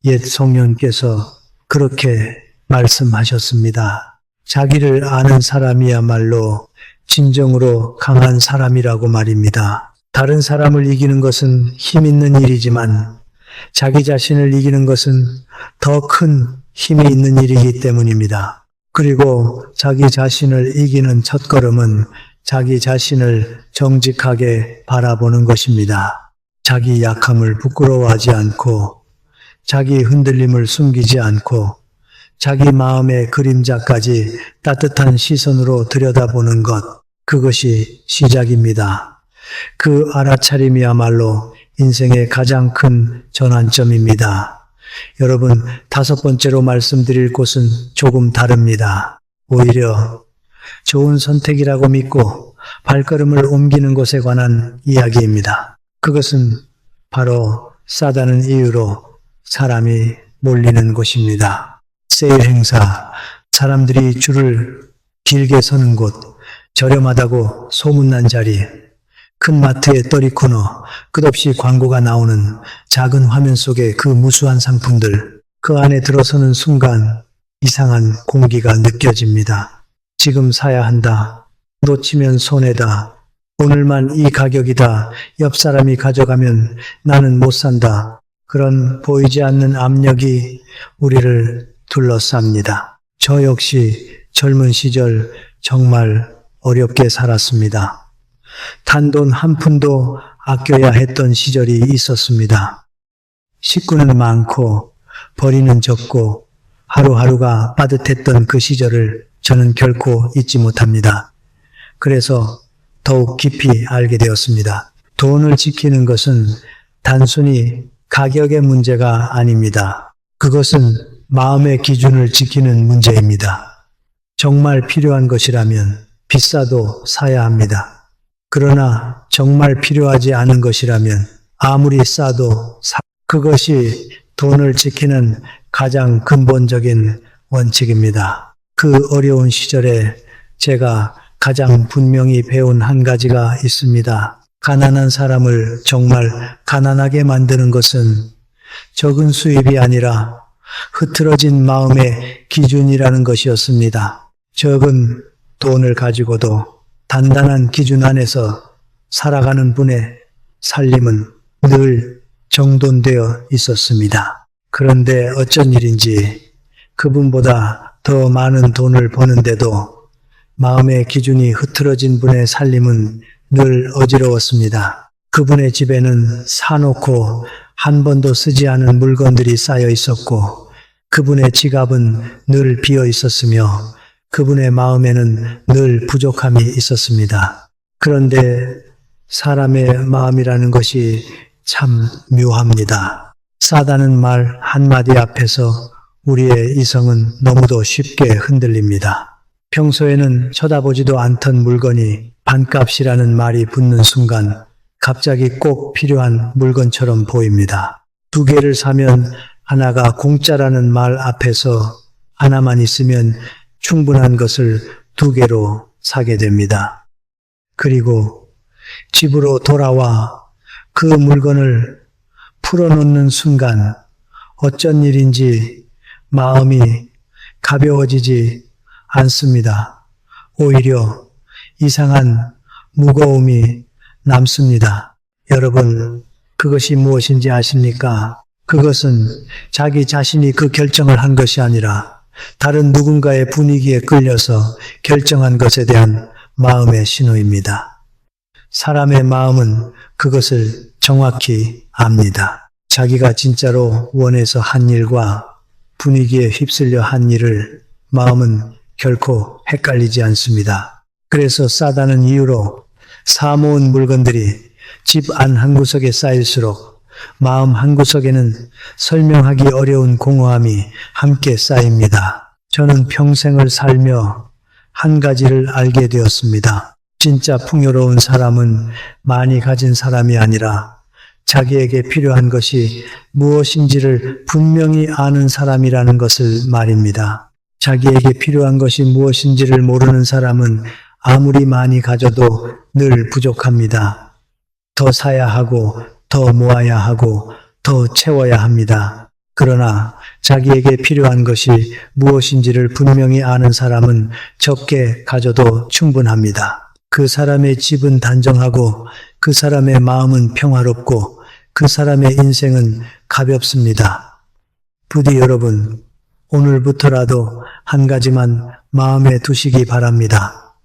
옛 성령께서 그렇게 말씀하셨습니다. 자기를 아는 사람이야말로 진정으로 강한 사람이라고 말입니다. 다른 사람을 이기는 것은 힘 있는 일이지만 자기 자신을 이기는 것은 더 큰 힘이 있는 일이기 때문입니다. 그리고 자기 자신을 이기는 첫걸음은 자기 자신을 정직하게 바라보는 것입니다. 자기 약함을 부끄러워하지 않고 자기 흔들림을 숨기지 않고 자기 마음의 그림자까지 따뜻한 시선으로 들여다보는 것, 그것이 시작입니다. 그 알아차림이야말로 인생의 가장 큰 전환점입니다. 여러분, 5번째로 말씀드릴 곳은 조금 다릅니다. 오히려 좋은 선택이라고 믿고 발걸음을 옮기는 것에 관한 이야기입니다. 그것은 바로 싸다는 이유로 사람이 몰리는 곳입니다. 세일 행사, 사람들이 줄을 길게 서는 곳, 저렴하다고 소문난 자리, 큰 마트의 떨이 코너, 끝없이 광고가 나오는 작은 화면 속의 그 무수한 상품들, 그 안에 들어서는 순간 이상한 공기가 느껴집니다. 지금 사야 한다. 놓치면 손해다. 오늘만 이 가격이다. 옆 사람이 가져가면 나는 못 산다. 그런 보이지 않는 압력이 우리를 둘러쌉니다. 저 역시 젊은 시절 정말 어렵게 살았습니다. 단돈 한 푼도 아껴야 했던 시절이 있었습니다. 식구는 많고 벌이는 적고 하루하루가 빠듯했던 그 시절을 저는 결코 잊지 못합니다. 그래서 더욱 깊이 알게 되었습니다. 돈을 지키는 것은 단순히 가격의 문제가 아닙니다. 그것은 마음의 기준을 지키는 문제입니다. 정말 필요한 것이라면 비싸도 사야 합니다. 그러나 정말 필요하지 않은 것이라면 아무리 싸도 그것이 돈을 지키는 가장 근본적인 원칙입니다. 그 어려운 시절에 제가 가장 분명히 배운 한 가지가 있습니다. 가난한 사람을 정말 가난하게 만드는 것은 적은 수입이 아니라 흐트러진 마음의 기준이라는 것이었습니다. 적은 돈을 가지고도 단단한 기준 안에서 살아가는 분의 살림은 늘 정돈되어 있었습니다. 그런데 어쩐 일인지 그분보다 더 많은 돈을 버는데도 마음의 기준이 흐트러진 분의 살림은 늘 어지러웠습니다. 그분의 집에는 사놓고 한 번도 쓰지 않은 물건들이 쌓여 있었고 그분의 지갑은 늘 비어 있었으며 그분의 마음에는 늘 부족함이 있었습니다. 그런데 사람의 마음이라는 것이 참 묘합니다. 싸다는 말 한마디 앞에서 우리의 이성은 너무도 쉽게 흔들립니다. 평소에는 쳐다보지도 않던 물건이 반값이라는 말이 붙는 순간 갑자기 꼭 필요한 물건처럼 보입니다. 2개를 사면 하나가 공짜라는 말 앞에서 하나만 있으면 충분한 것을 2개로 사게 됩니다. 그리고 집으로 돌아와 그 물건을 풀어놓는 순간 어쩐 일인지 마음이 가벼워지지 않습니다. 오히려 이상한 무거움이 남습니다. 여러분, 그것이 무엇인지 아십니까? 그것은 자기 자신이 그 결정을 한 것이 아니라 다른 누군가의 분위기에 끌려서 결정한 것에 대한 마음의 신호입니다. 사람의 마음은 그것을 정확히 압니다. 자기가 진짜로 원해서 한 일과 분위기에 휩쓸려 한 일을 마음은 결코 헷갈리지 않습니다. 그래서 싸다는 이유로 사모은 물건들이 집 안 한구석에 쌓일수록 마음 한구석에는 설명하기 어려운 공허함이 함께 쌓입니다. 저는 평생을 살며 한 가지를 알게 되었습니다. 진짜 풍요로운 사람은 많이 가진 사람이 아니라 자기에게 필요한 것이 무엇인지를 분명히 아는 사람이라는 것을 말입니다. 자기에게 필요한 것이 무엇인지를 모르는 사람은 아무리 많이 가져도 늘 부족합니다. 더 사야 하고 더 모아야 하고 더 채워야 합니다. 그러나 자기에게 필요한 것이 무엇인지를 분명히 아는 사람은 적게 가져도 충분합니다. 그 사람의 집은 단정하고 그 사람의 마음은 평화롭고 그 사람의 인생은 가볍습니다. 부디 여러분, 오늘부터라도 한 가지만 마음에 두시기 바랍니다.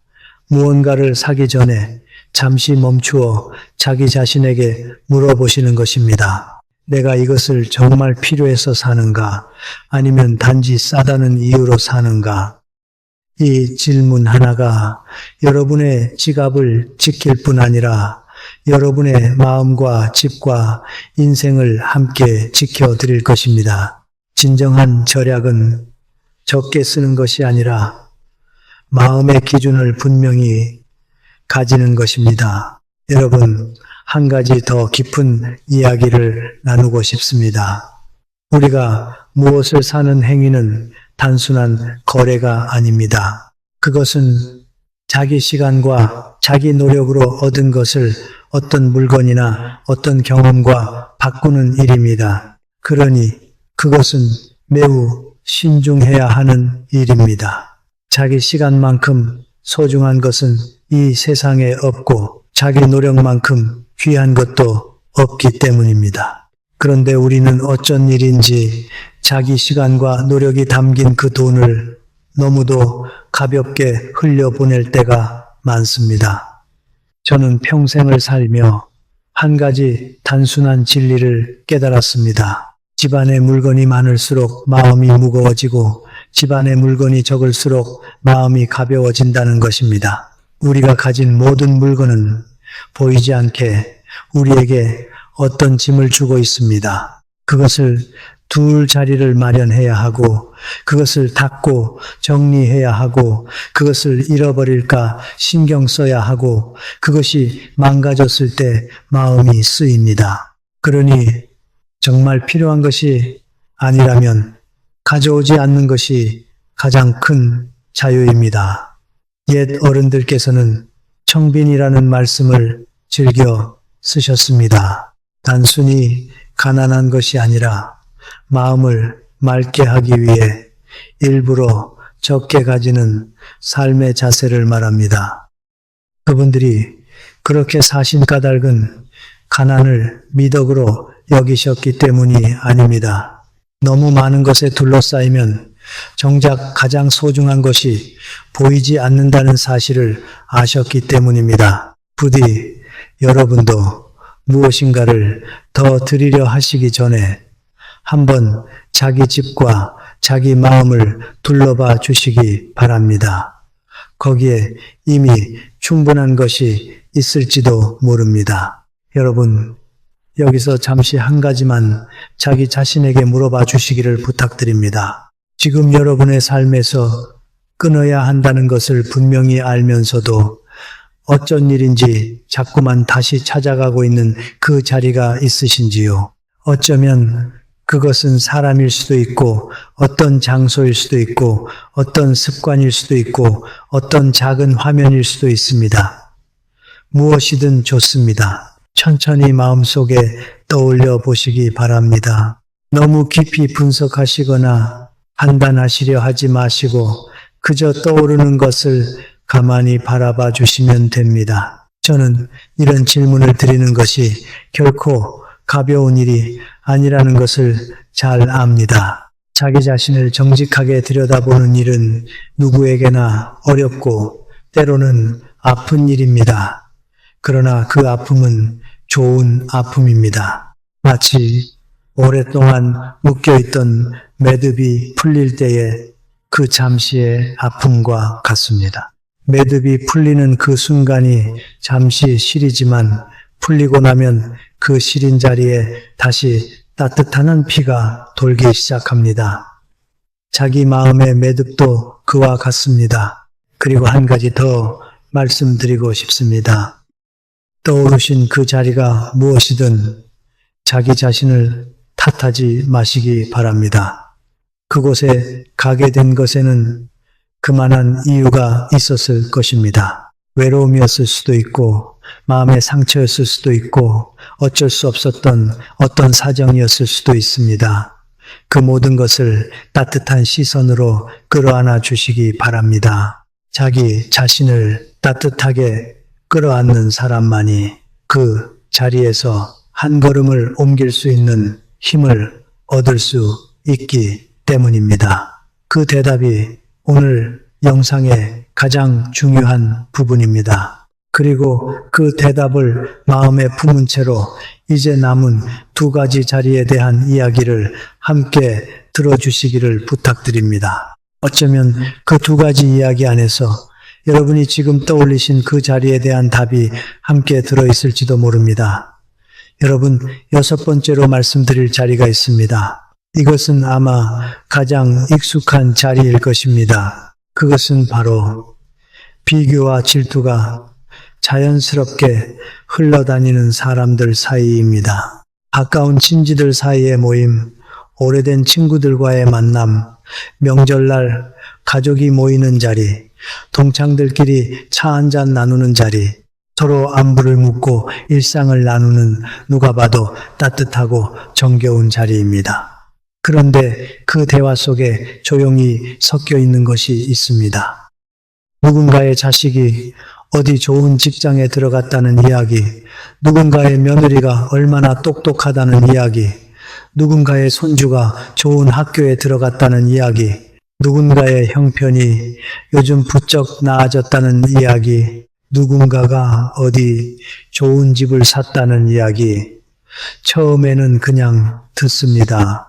무언가를 사기 전에 잠시 멈추어 자기 자신에게 물어보시는 것입니다. 내가 이것을 정말 필요해서 사는가? 아니면 단지 싸다는 이유로 사는가? 이 질문 하나가 여러분의 지갑을 지킬 뿐 아니라 여러분의 마음과 집과 인생을 함께 지켜드릴 것입니다. 진정한 절약은 적게 쓰는 것이 아니라 마음의 기준을 분명히 가지는 것입니다. 여러분, 한 가지 더 깊은 이야기를 나누고 싶습니다. 우리가 무엇을 사는 행위는 단순한 거래가 아닙니다. 그것은 자기 시간과 자기 노력으로 얻은 것을 어떤 물건이나 어떤 경험과 바꾸는 일입니다. 그러니 그것은 매우 신중해야 하는 일입니다. 자기 시간만큼 소중한 것은 이 세상에 없고 자기 노력만큼 귀한 것도 없기 때문입니다. 그런데 우리는 어쩐 일인지 자기 시간과 노력이 담긴 그 돈을 너무도 가볍게 흘려보낼 때가 많습니다. 저는 평생을 살며 한 가지 단순한 진리를 깨달았습니다. 집안에 물건이 많을수록 마음이 무거워지고 집안에 물건이 적을수록 마음이 가벼워진다는 것입니다. 우리가 가진 모든 물건은 보이지 않게 우리에게 어떤 짐을 주고 있습니다. 그것을 둘 자리를 마련해야 하고 그것을 닦고 정리해야 하고 그것을 잃어버릴까 신경 써야 하고 그것이 망가졌을 때 마음이 쓰입니다. 그러니 정말 필요한 것이 아니라면 가져오지 않는 것이 가장 큰 자유입니다. 옛 어른들께서는 청빈이라는 말씀을 즐겨 쓰셨습니다. 단순히 가난한 것이 아니라 마음을 맑게 하기 위해 일부러 적게 가지는 삶의 자세를 말합니다. 그분들이 그렇게 사신 까닭은 가난을 미덕으로 여기셨기 때문이 아닙니다. 너무 많은 것에 둘러싸이면 정작 가장 소중한 것이 보이지 않는다는 사실을 아셨기 때문입니다. 부디 여러분도 무엇인가를 더 드리려 하시기 전에 한번 자기 집과 자기 마음을 둘러봐 주시기 바랍니다. 거기에 이미 충분한 것이 있을지도 모릅니다. 여러분, 여기서 잠시 한 가지만 자기 자신에게 물어봐 주시기를 부탁드립니다. 지금 여러분의 삶에서 끊어야 한다는 것을 분명히 알면서도 어쩐 일인지 자꾸만 다시 찾아가고 있는 그 자리가 있으신지요? 어쩌면 그것은 사람일 수도 있고 어떤 장소일 수도 있고 어떤 습관일 수도 있고 어떤 작은 화면일 수도 있습니다. 무엇이든 좋습니다. 천천히 마음속에 떠올려 보시기 바랍니다. 너무 깊이 분석하시거나 판단하시려 하지 마시고 그저 떠오르는 것을 가만히 바라봐 주시면 됩니다. 저는 이런 질문을 드리는 것이 결코 가벼운 일이 아니라는 것을 잘 압니다. 자기 자신을 정직하게 들여다보는 일은 누구에게나 어렵고 때로는 아픈 일입니다. 그러나 그 아픔은 좋은 아픔입니다. 마치 오랫동안 묶여있던 매듭이 풀릴 때의 그 잠시의 아픔과 같습니다. 매듭이 풀리는 그 순간이 잠시 시리지만 풀리고 나면 그 시린 자리에 다시 따뜻한 피가 돌기 시작합니다. 자기 마음의 매듭도 그와 같습니다. 그리고 한 가지 더 말씀드리고 싶습니다. 떠오르신 그 자리가 무엇이든 자기 자신을 탓하지 마시기 바랍니다. 그곳에 가게 된 것에는 그만한 이유가 있었을 것입니다. 외로움이었을 수도 있고 마음의 상처였을 수도 있고 어쩔 수 없었던 어떤 사정이었을 수도 있습니다. 그 모든 것을 따뜻한 시선으로 끌어안아 주시기 바랍니다. 자기 자신을 따뜻하게 끌어안는 사람만이 그 자리에서 한 걸음을 옮길 수 있는 힘을 얻을 수 있기 때문입니다. 그 대답이 오늘 영상의 가장 중요한 부분입니다. 그리고 그 대답을 마음에 품은 채로 이제 남은 두 가지 자리에 대한 이야기를 함께 들어주시기를 부탁드립니다. 어쩌면 그 두 가지 이야기 안에서 여러분이 지금 떠올리신 그 자리에 대한 답이 함께 들어있을지도 모릅니다. 여러분, 6번째로 말씀드릴 자리가 있습니다. 이것은 아마 가장 익숙한 자리일 것입니다. 그것은 바로 비교와 질투가 자연스럽게 흘러다니는 사람들 사이입니다. 가까운 친지들 사이의 모임, 오래된 친구들과의 만남, 명절날 가족이 모이는 자리, 동창들끼리 차 한잔 나누는 자리, 서로 안부를 묻고 일상을 나누는 누가 봐도 따뜻하고 정겨운 자리입니다. 그런데 그 대화 속에 조용히 섞여 있는 것이 있습니다. 누군가의 자식이 어디 좋은 직장에 들어갔다는 이야기, 누군가의 며느리가 얼마나 똑똑하다는 이야기, 누군가의 손주가 좋은 학교에 들어갔다는 이야기, 누군가의 형편이 요즘 부쩍 나아졌다는 이야기, 누군가가 어디 좋은 집을 샀다는 이야기. 처음에는 그냥 듣습니다.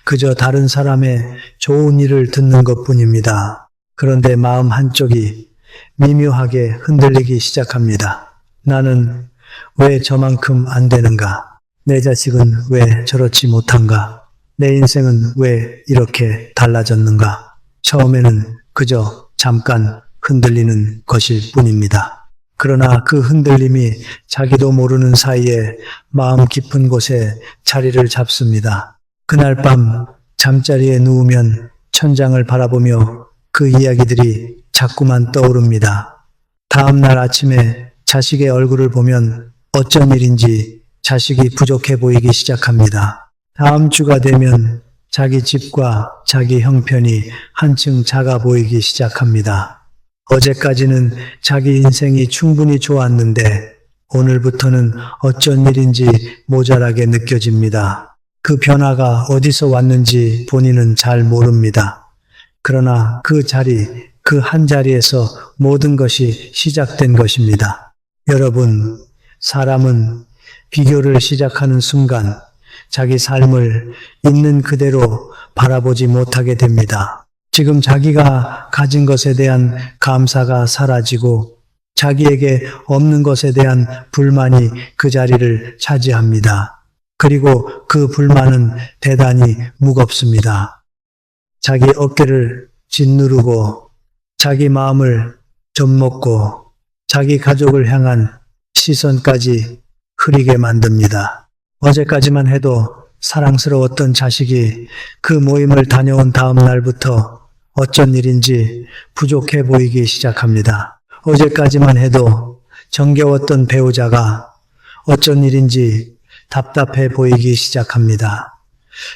그저 다른 사람의 좋은 일을 듣는 것뿐입니다. 그런데 마음 한쪽이 미묘하게 흔들리기 시작합니다. 나는 왜 저만큼 안 되는가? 내 자식은 왜 저렇지 못한가? 내 인생은 왜 이렇게 달라졌는가? 처음에는 그저 잠깐 흔들리는 것일 뿐입니다. 그러나 그 흔들림이 자기도 모르는 사이에 마음 깊은 곳에 자리를 잡습니다. 그날 밤 잠자리에 누우면 천장을 바라보며 그 이야기들이 자꾸만 떠오릅니다. 다음 날 아침에 자식의 얼굴을 보면 어쩐 일인지 자식이 부족해 보이기 시작합니다. 다음 주가 되면 자기 집과 자기 형편이 한층 작아 보이기 시작합니다. 어제까지는 자기 인생이 충분히 좋았는데 오늘부터는 어쩐 일인지 모자라게 느껴집니다. 그 변화가 어디서 왔는지 본인은 잘 모릅니다. 그러나 그 자리, 그 한 자리에서 모든 것이 시작된 것입니다. 여러분, 사람은 비교를 시작하는 순간 자기 삶을 있는 그대로 바라보지 못하게 됩니다. 지금 자기가 가진 것에 대한 감사가 사라지고 자기에게 없는 것에 대한 불만이 그 자리를 차지합니다. 그리고 그 불만은 대단히 무겁습니다. 자기 어깨를 짓누르고 자기 마음을 젖먹고 자기 가족을 향한 시선까지 흐리게 만듭니다. 어제까지만 해도 사랑스러웠던 자식이 그 모임을 다녀온 다음 날부터 어쩐 일인지 부족해 보이기 시작합니다. 어제까지만 해도 정겨웠던 배우자가 어쩐 일인지 답답해 보이기 시작합니다.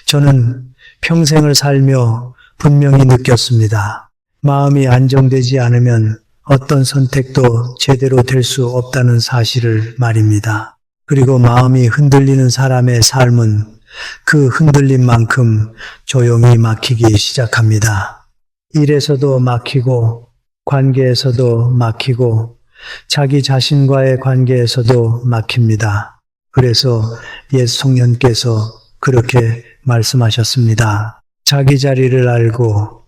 저는 평생을 살며 분명히 느꼈습니다. 마음이 안정되지 않으면 어떤 선택도 제대로 될 수 없다는 사실을 말입니다. 그리고 마음이 흔들리는 사람의 삶은 그 흔들림만큼 조용히 막히기 시작합니다. 일에서도 막히고 관계에서도 막히고 자기 자신과의 관계에서도 막힙니다. 그래서 옛 송년께서 그렇게 말씀하셨습니다. 자기 자리를 알고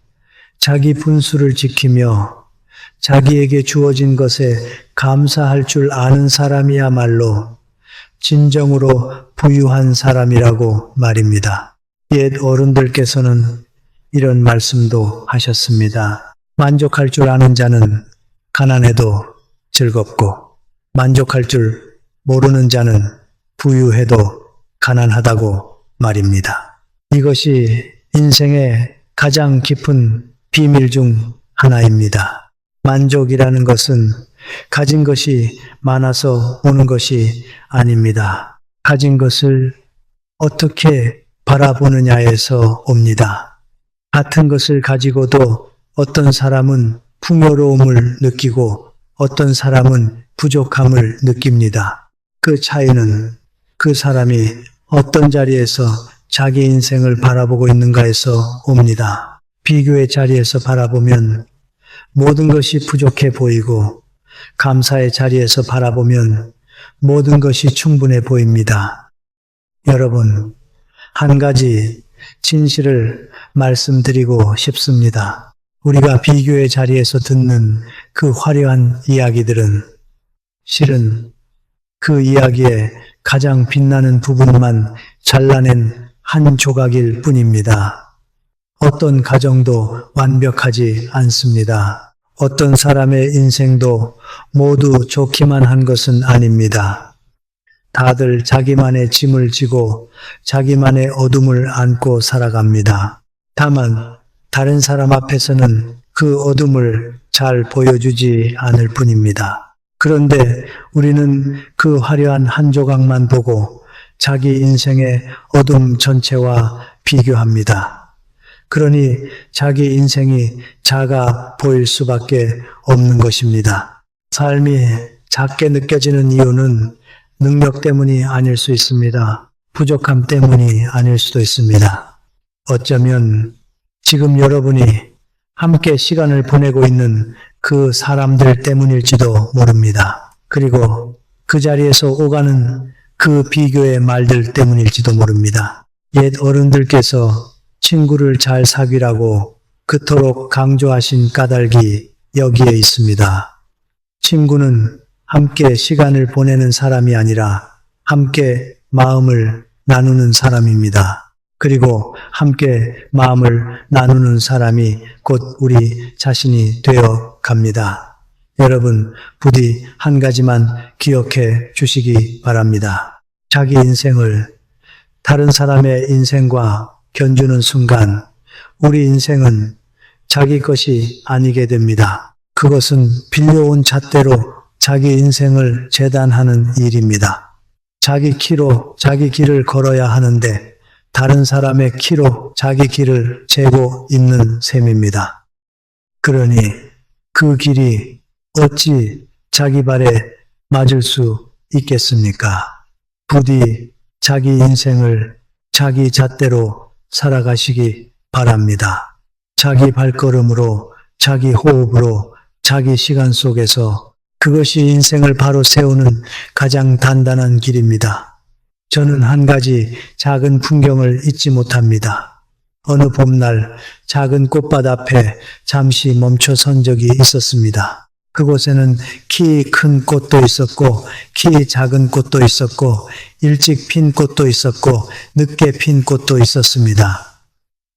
자기 분수를 지키며 자기에게 주어진 것에 감사할 줄 아는 사람이야말로 진정으로 부유한 사람이라고 말입니다. 옛 어른들께서는 이런 말씀도 하셨습니다. 만족할 줄 아는 자는 가난해도 즐겁고 만족할 줄 모르는 자는 부유해도 가난하다고 말입니다. 이것이 인생의 가장 깊은 비밀 중 하나입니다. 만족이라는 것은 가진 것이 많아서 오는 것이 아닙니다. 가진 것을 어떻게 바라보느냐에서 옵니다. 같은 것을 가지고도 어떤 사람은 풍요로움을 느끼고 어떤 사람은 부족함을 느낍니다. 그 차이는 그 사람이 어떤 자리에서 자기 인생을 바라보고 있는가에서 옵니다. 비교의 자리에서 바라보면 모든 것이 부족해 보이고 감사의 자리에서 바라보면 모든 것이 충분해 보입니다. 여러분, 한 가지 진실을 말씀드리고 싶습니다. 우리가 비교의 자리에서 듣는 그 화려한 이야기들은 실은 그 이야기의 가장 빛나는 부분만 잘라낸 한 조각일 뿐입니다. 어떤 가정도 완벽하지 않습니다. 어떤 사람의 인생도 모두 좋기만 한 것은 아닙니다. 다들 자기만의 짐을 지고 자기만의 어둠을 안고 살아갑니다. 다만 다른 사람 앞에서는 그 어둠을 잘 보여주지 않을 뿐입니다. 그런데 우리는 그 화려한 한 조각만 보고 자기 인생의 어둠 전체와 비교합니다. 그러니 자기 인생이 작아 보일 수밖에 없는 것입니다. 삶이 작게 느껴지는 이유는 능력 때문이 아닐 수 있습니다. 부족함 때문이 아닐 수도 있습니다. 어쩌면 지금 여러분이 함께 시간을 보내고 있는 그 사람들 때문일지도 모릅니다. 그리고 그 자리에서 오가는 그 비교의 말들 때문일지도 모릅니다. 옛 어른들께서 친구를 잘 사귀라고 그토록 강조하신 까닭이 여기에 있습니다. 친구는 함께 시간을 보내는 사람이 아니라 함께 마음을 나누는 사람입니다. 그리고 함께 마음을 나누는 사람이 곧 우리 자신이 되어 갑니다. 여러분, 부디 한 가지만 기억해 주시기 바랍니다. 자기 인생을 다른 사람의 인생과 견주는 순간 우리 인생은 자기 것이 아니게 됩니다. 그것은 빌려온 잣대로 자기 인생을 재단하는 일입니다. 자기 키로 자기 길을 걸어야 하는데 다른 사람의 키로 자기 길을 재고 있는 셈입니다. 그러니 그 길이 어찌 자기 발에 맞을 수 있겠습니까? 부디 자기 인생을 자기 잣대로 살아가시기 바랍니다. 자기 발걸음으로, 자기 호흡으로, 자기 시간 속에서 그것이 인생을 바로 세우는 가장 단단한 길입니다. 저는 한 가지 작은 풍경을 잊지 못합니다. 어느 봄날 작은 꽃밭 앞에 잠시 멈춰 선 적이 있었습니다. 그곳에는 키 큰 꽃도 있었고, 키 작은 꽃도 있었고, 일찍 핀 꽃도 있었고, 늦게 핀 꽃도 있었습니다.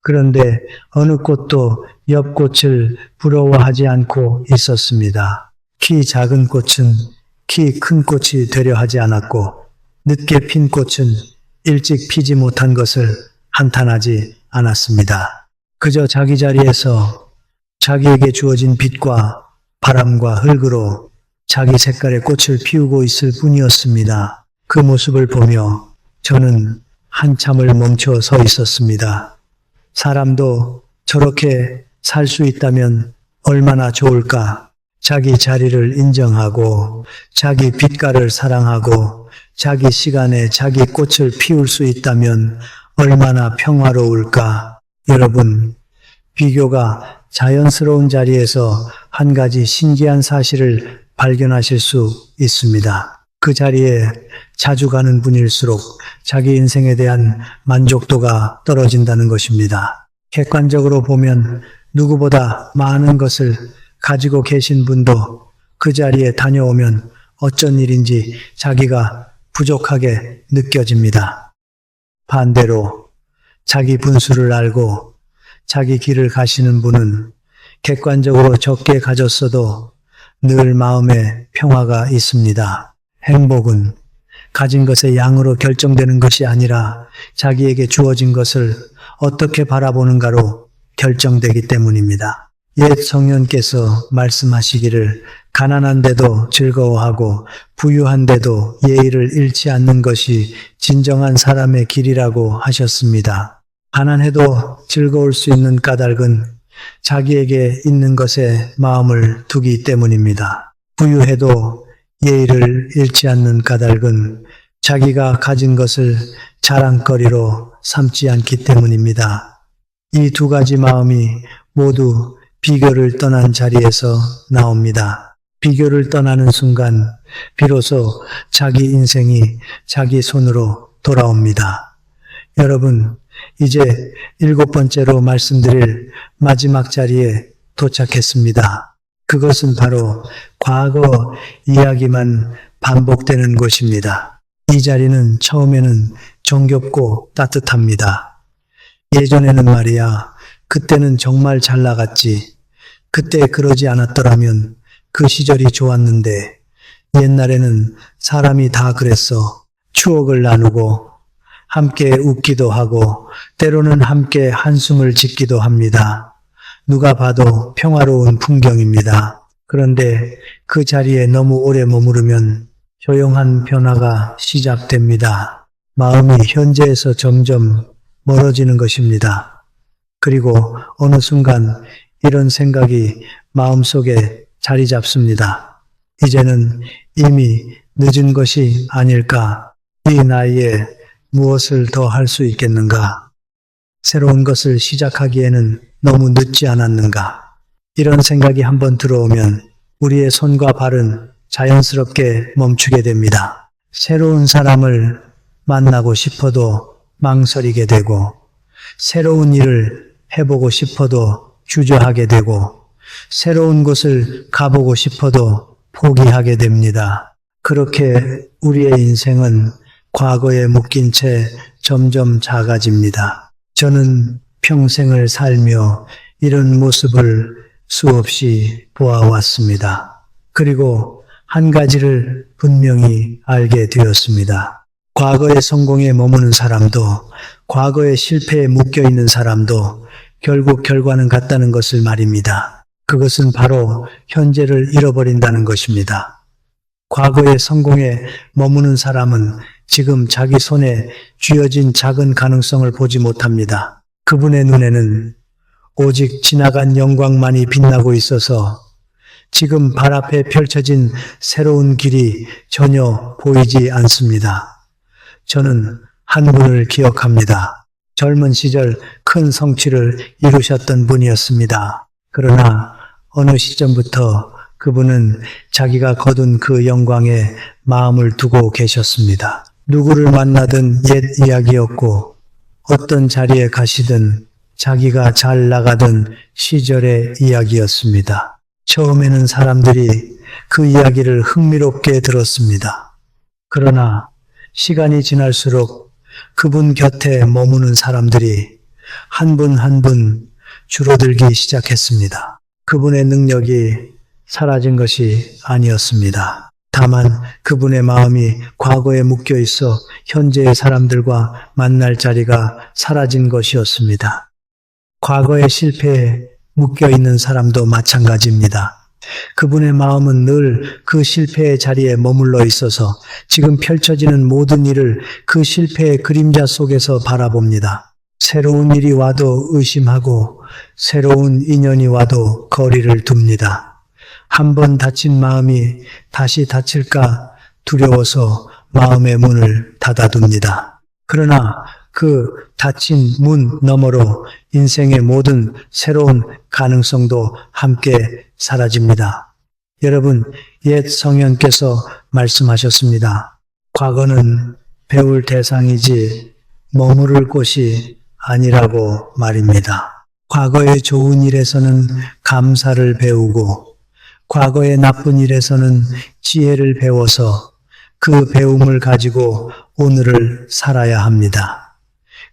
그런데 어느 꽃도 옆 꽃을 부러워하지 않고 있었습니다. 키 작은 꽃은 키 큰 꽃이 되려 하지 않았고, 늦게 핀 꽃은 일찍 피지 못한 것을 한탄하지 않았습니다. 그저 자기 자리에서 자기에게 주어진 빛과 바람과 흙으로 자기 색깔의 꽃을 피우고 있을 뿐이었습니다. 그 모습을 보며 저는 한참을 멈춰 서 있었습니다. 사람도 저렇게 살 수 있다면 얼마나 좋을까? 자기 자리를 인정하고 자기 빛깔을 사랑하고 자기 시간에 자기 꽃을 피울 수 있다면 얼마나 평화로울까? 여러분, 비교가 자연스러운 자리에서 한 가지 신기한 사실을 발견하실 수 있습니다. 그 자리에 자주 가는 분일수록 자기 인생에 대한 만족도가 떨어진다는 것입니다. 객관적으로 보면 누구보다 많은 것을 가지고 계신 분도 그 자리에 다녀오면 어쩐 일인지 자기가 부족하게 느껴집니다. 반대로 자기 분수를 알고 자기 길을 가시는 분은 객관적으로 적게 가졌어도 늘 마음에 평화가 있습니다. 행복은 가진 것의 양으로 결정되는 것이 아니라 자기에게 주어진 것을 어떻게 바라보는가로 결정되기 때문입니다. 옛 성령께서 말씀하시기를 가난한데도 즐거워하고 부유한데도 예의를 잃지 않는 것이 진정한 사람의 길이라고 하셨습니다. 가난해도 즐거울 수 있는 까닭은 자기에게 있는 것에 마음을 두기 때문입니다. 부유해도 예의를 잃지 않는 까닭은 자기가 가진 것을 자랑거리로 삼지 않기 때문입니다. 이 두 가지 마음이 모두 비교를 떠난 자리에서 나옵니다. 비교를 떠나는 순간 비로소 자기 인생이 자기 손으로 돌아옵니다. 여러분, 이제 7번째로 말씀드릴 마지막 자리에 도착했습니다. 그것은 바로 과거 이야기만 반복되는 곳입니다. 이 자리는 처음에는 정겹고 따뜻합니다. 예전에는 말이야, 그때는 정말 잘 나갔지. 그때 그러지 않았더라면 그 시절이 좋았는데, 옛날에는 사람이 다 그랬어. 추억을 나누고 함께 웃기도 하고 때로는 함께 한숨을 짓기도 합니다. 누가 봐도 평화로운 풍경입니다. 그런데 그 자리에 너무 오래 머무르면 조용한 변화가 시작됩니다. 마음이 현재에서 점점 멀어지는 것입니다. 그리고 어느 순간 이런 생각이 마음속에 자리 잡습니다. 이제는 이미 늦은 것이 아닐까? 이 나이에 무엇을 더 할 수 있겠는가? 새로운 것을 시작하기에는 너무 늦지 않았는가? 이런 생각이 한번 들어오면 우리의 손과 발은 자연스럽게 멈추게 됩니다. 새로운 사람을 만나고 싶어도 망설이게 되고, 새로운 일을 해보고 싶어도 주저하게 되고, 새로운 곳을 가보고 싶어도 포기하게 됩니다. 그렇게 우리의 인생은 과거에 묶인 채 점점 작아집니다. 저는 평생을 살며 이런 모습을 수없이 보아왔습니다. 그리고 한 가지를 분명히 알게 되었습니다. 과거의 성공에 머무는 사람도, 과거의 실패에 묶여있는 사람도 결국 결과는 같다는 것을 말입니다. 그것은 바로 현재를 잃어버린다는 것입니다. 과거의 성공에 머무는 사람은 지금 자기 손에 쥐어진 작은 가능성을 보지 못합니다. 그분의 눈에는 오직 지나간 영광만이 빛나고 있어서 지금 발 앞에 펼쳐진 새로운 길이 전혀 보이지 않습니다. 저는 한 분을 기억합니다. 젊은 시절 큰 성취를 이루셨던 분이었습니다. 그러나 어느 시점부터 그분은 자기가 거둔 그 영광에 마음을 두고 계셨습니다. 누구를 만나든 옛 이야기였고 어떤 자리에 가시든 자기가 잘 나가던 시절의 이야기였습니다. 처음에는 사람들이 그 이야기를 흥미롭게 들었습니다. 그러나 시간이 지날수록 그분 곁에 머무는 사람들이 한 분 한 분 줄어들기 시작했습니다. 그분의 능력이 사라진 것이 아니었습니다. 다만 그분의 마음이 과거에 묶여 있어 현재의 사람들과 만날 자리가 사라진 것이었습니다. 과거의 실패에 묶여 있는 사람도 마찬가지입니다. 그분의 마음은 늘 그 실패의 자리에 머물러 있어서 지금 펼쳐지는 모든 일을 그 실패의 그림자 속에서 바라봅니다. 새로운 일이 와도 의심하고 새로운 인연이 와도 거리를 둡니다. 한 번 다친 마음이 다시 다칠까 두려워서 마음의 문을 닫아둡니다. 그러나 그 닫힌 문 너머로 인생의 모든 새로운 가능성도 함께 사라집니다. 여러분, 옛 성현께서 말씀하셨습니다. 과거는 배울 대상이지 머무를 곳이 아니라고 말입니다. 과거의 좋은 일에서는 감사를 배우고 과거의 나쁜 일에서는 지혜를 배워서 그 배움을 가지고 오늘을 살아야 합니다.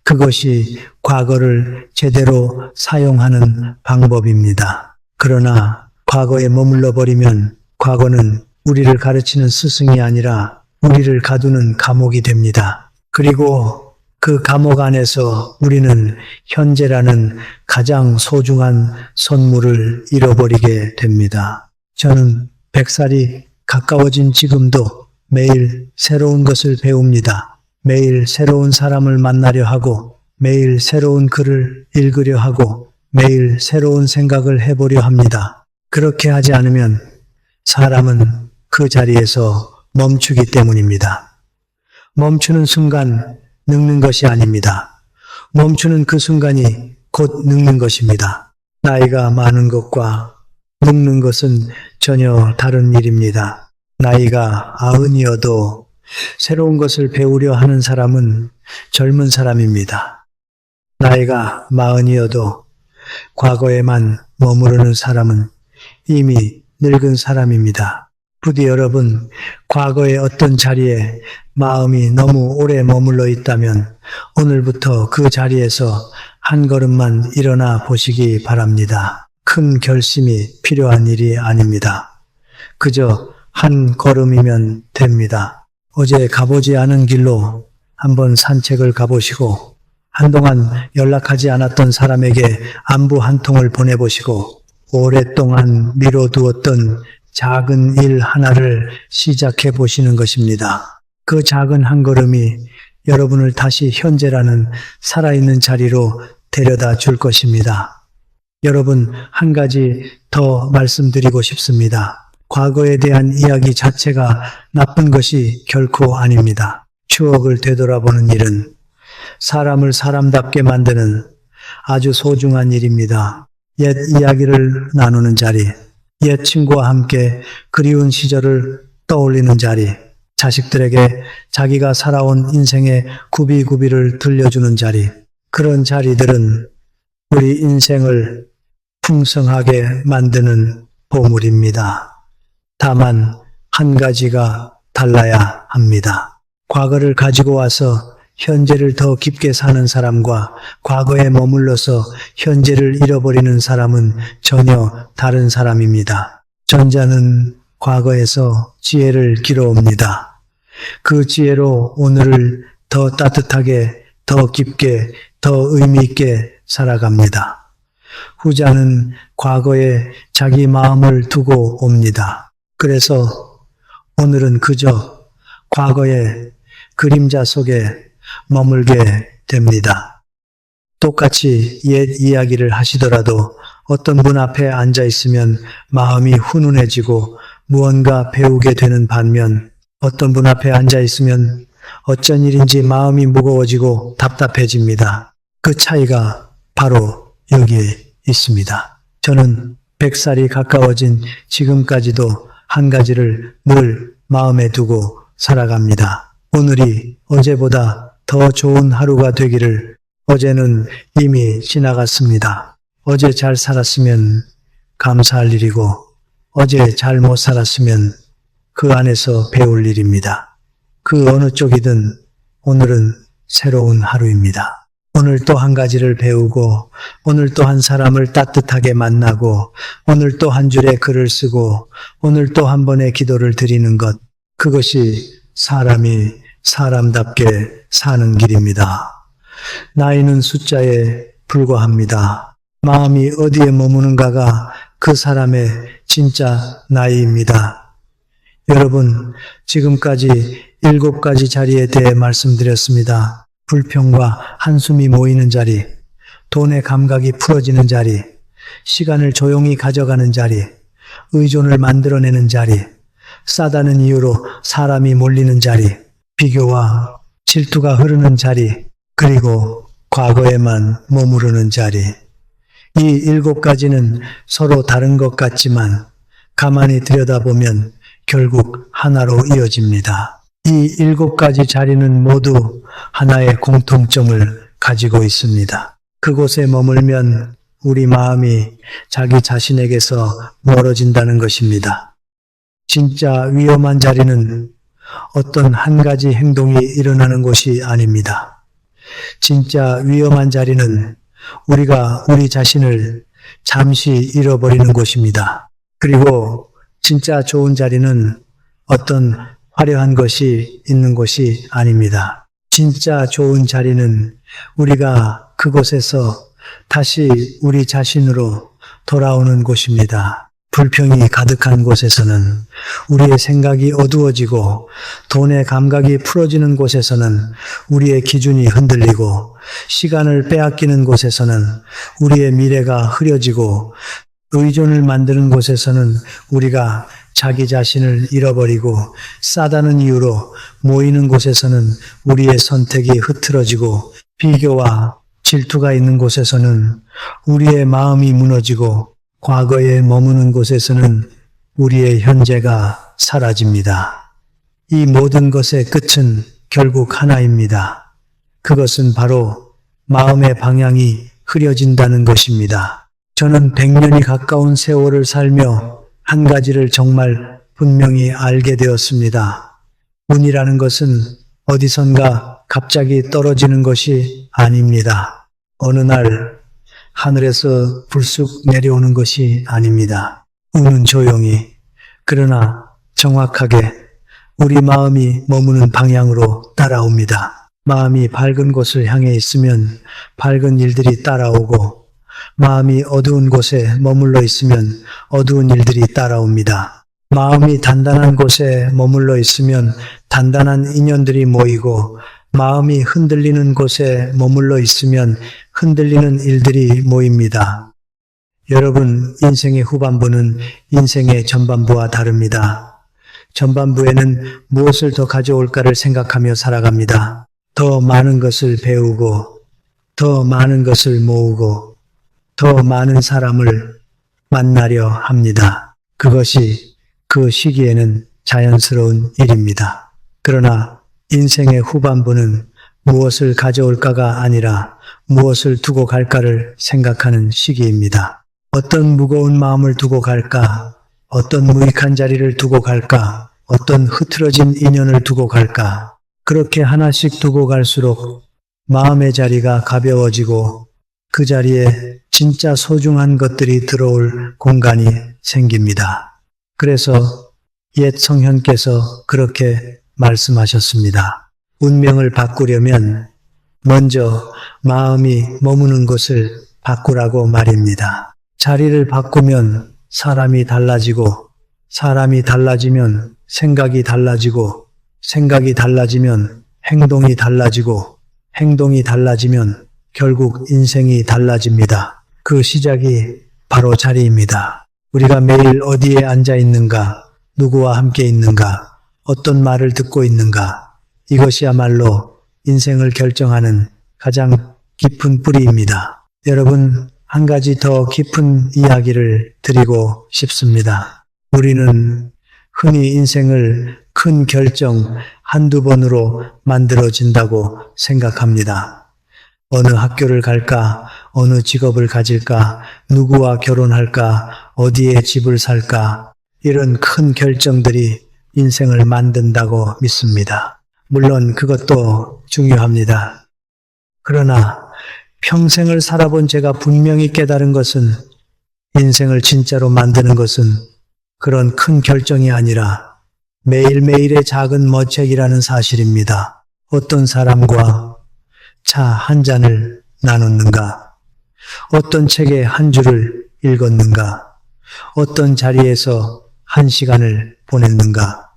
그것이 과거를 제대로 사용하는 방법입니다. 그러나 과거에 머물러 버리면 과거는 우리를 가르치는 스승이 아니라 우리를 가두는 감옥이 됩니다. 그리고 그 감옥 안에서 우리는 현재라는 가장 소중한 선물을 잃어버리게 됩니다. 저는 100살이 가까워진 지금도 매일 새로운 것을 배웁니다. 매일 새로운 사람을 만나려 하고 매일 새로운 글을 읽으려 하고 매일 새로운 생각을 해보려 합니다. 그렇게 하지 않으면 사람은 그 자리에서 멈추기 때문입니다. 멈추는 순간 늙는 것이 아닙니다. 멈추는 그 순간이 곧 늙는 것입니다. 나이가 많은 것과 늙는 것은 전혀 다른 일입니다. 나이가 90이어도 새로운 것을 배우려 하는 사람은 젊은 사람입니다. 나이가 40이어도 과거에만 머무르는 사람은 이미 늙은 사람입니다. 부디 여러분, 과거의 어떤 자리에 마음이 너무 오래 머물러 있다면 오늘부터 그 자리에서 한 걸음만 일어나 보시기 바랍니다. 큰 결심이 필요한 일이 아닙니다. 그저 한 걸음이면 됩니다. 어제 가보지 않은 길로 한번 산책을 가보시고 한동안 연락하지 않았던 사람에게 안부 한 통을 보내보시고 오랫동안 미뤄두었던 작은 일 하나를 시작해 보시는 것입니다. 그 작은 한 걸음이 여러분을 다시 현재라는 살아있는 자리로 데려다 줄 것입니다. 여러분, 한 가지 더 말씀드리고 싶습니다. 과거에 대한 이야기 자체가 나쁜 것이 결코 아닙니다. 추억을 되돌아보는 일은 사람을 사람답게 만드는 아주 소중한 일입니다. 옛 이야기를 나누는 자리, 옛 친구와 함께 그리운 시절을 떠올리는 자리, 자식들에게 자기가 살아온 인생의 구비구비를 들려주는 자리, 그런 자리들은 우리 인생을 풍성하게 만드는 보물입니다. 다만 한 가지가 달라야 합니다. 과거를 가지고 와서 현재를 더 깊게 사는 사람과 과거에 머물러서 현재를 잃어버리는 사람은 전혀 다른 사람입니다. 전자는 과거에서 지혜를 길어옵니다. 그 지혜로 오늘을 더 따뜻하게, 더 깊게, 더 의미 있게 살아갑니다. 후자는 과거에 자기 마음을 두고 옵니다. 그래서 오늘은 그저 과거의 그림자 속에 머물게 됩니다. 똑같이 옛 이야기를 하시더라도 어떤 분 앞에 앉아 있으면 마음이 훈훈해지고 무언가 배우게 되는 반면 어떤 분 앞에 앉아 있으면 어쩐 일인지 마음이 무거워지고 답답해집니다. 그 차이가 바로 여기에 있습니다. 저는 100살이 가까워진 지금까지도 한 가지를 늘 마음에 두고 살아갑니다. 오늘이 어제보다 더 좋은 하루가 되기를. 어제는 이미 지나갔습니다. 어제 잘 살았으면 감사할 일이고 어제 잘 못 살았으면 그 안에서 배울 일입니다. 그 어느 쪽이든 오늘은 새로운 하루입니다. 오늘 또 한 가지를 배우고 오늘 또 한 사람을 따뜻하게 만나고 오늘 또 한 줄의 글을 쓰고 오늘 또 한 번의 기도를 드리는 것, 그것이 사람이 사람답게 사는 길입니다. 나이는 숫자에 불과합니다. 마음이 어디에 머무는가가 그 사람의 진짜 나이입니다. 여러분, 지금까지 7가지 자리에 대해 말씀드렸습니다. 불평과 한숨이 모이는 자리, 돈의 감각이 풀어지는 자리, 시간을 조용히 가져가는 자리, 의존을 만들어내는 자리, 싸다는 이유로 사람이 몰리는 자리, 비교와 질투가 흐르는 자리, 그리고 과거에만 머무르는 자리. 이 7가지는 서로 다른 것 같지만 가만히 들여다보면 결국 하나로 이어집니다. 이 7가지 자리는 모두 하나의 공통점을 가지고 있습니다. 그곳에 머물면 우리 마음이 자기 자신에게서 멀어진다는 것입니다. 진짜 위험한 자리는 어떤 한 가지 행동이 일어나는 곳이 아닙니다. 진짜 위험한 자리는 우리가 우리 자신을 잠시 잃어버리는 곳입니다. 그리고 진짜 좋은 자리는 어떤 화려한 것이 있는 곳이 아닙니다. 진짜 좋은 자리는 우리가 그곳에서 다시 우리 자신으로 돌아오는 곳입니다. 불평이 가득한 곳에서는 우리의 생각이 어두워지고 돈의 감각이 풀어지는 곳에서는 우리의 기준이 흔들리고 시간을 빼앗기는 곳에서는 우리의 미래가 흐려지고 의존을 만드는 곳에서는 우리가 자기 자신을 잃어버리고 싸다는 이유로 모이는 곳에서는 우리의 선택이 흐트러지고 비교와 질투가 있는 곳에서는 우리의 마음이 무너지고 과거에 머무는 곳에서는 우리의 현재가 사라집니다. 이 모든 것의 끝은 결국 하나입니다. 그것은 바로 마음의 방향이 흐려진다는 것입니다. 저는 100년이 가까운 세월을 살며 한 가지를 정말 분명히 알게 되었습니다. 운이라는 것은 어디선가 갑자기 떨어지는 것이 아닙니다. 어느 날 하늘에서 불쑥 내려오는 것이 아닙니다. 운은 조용히, 그러나 정확하게 우리 마음이 머무는 방향으로 따라옵니다. 마음이 밝은 곳을 향해 있으면 밝은 일들이 따라오고, 마음이 어두운 곳에 머물러 있으면 어두운 일들이 따라옵니다. 마음이 단단한 곳에 머물러 있으면 단단한 인연들이 모이고, 마음이 흔들리는 곳에 머물러 있으면 흔들리는 일들이 모입니다. 여러분, 인생의 후반부는 인생의 전반부와 다릅니다. 전반부에는 무엇을 더 가져올까를 생각하며 살아갑니다. 더 많은 것을 배우고, 더 많은 것을 모으고, 더 많은 사람을 만나려 합니다. 그것이 그 시기에는 자연스러운 일입니다. 그러나 인생의 후반부는 무엇을 가져올까가 아니라 무엇을 두고 갈까를 생각하는 시기입니다. 어떤 무거운 마음을 두고 갈까? 어떤 무익한 자리를 두고 갈까? 어떤 흐트러진 인연을 두고 갈까? 그렇게 하나씩 두고 갈수록 마음의 자리가 가벼워지고 그 자리에 진짜 소중한 것들이 들어올 공간이 생깁니다. 그래서 옛 성현께서 그렇게 말씀하셨습니다. 운명을 바꾸려면 먼저 마음이 머무는 곳을 바꾸라고 말입니다. 자리를 바꾸면 사람이 달라지고, 사람이 달라지면 생각이 달라지고, 생각이 달라지면 행동이 달라지고, 행동이 달라지면 결국 인생이 달라집니다. 그 시작이 바로 자리입니다. 우리가 매일 어디에 앉아 있는가, 누구와 함께 있는가, 어떤 말을 듣고 있는가, 이것이야말로 인생을 결정하는 가장 깊은 뿌리입니다. 여러분, 한 가지 더 깊은 이야기를 드리고 싶습니다. 우리는 흔히 인생을 큰 결정 한두 번으로 만들어진다고 생각합니다. 어느 학교를 갈까, 어느 직업을 가질까, 누구와 결혼할까, 어디에 집을 살까, 이런 큰 결정들이 인생을 만든다고 믿습니다. 물론 그것도 중요합니다. 그러나 평생을 살아본 제가 분명히 깨달은 것은 인생을 진짜로 만드는 것은 그런 큰 결정이 아니라 매일매일의 작은 머책이라는 사실입니다. 어떤 사람과 차 한 잔을 나눴는가? 어떤 책의 한 줄을 읽었는가? 어떤 자리에서 한 시간을 보냈는가?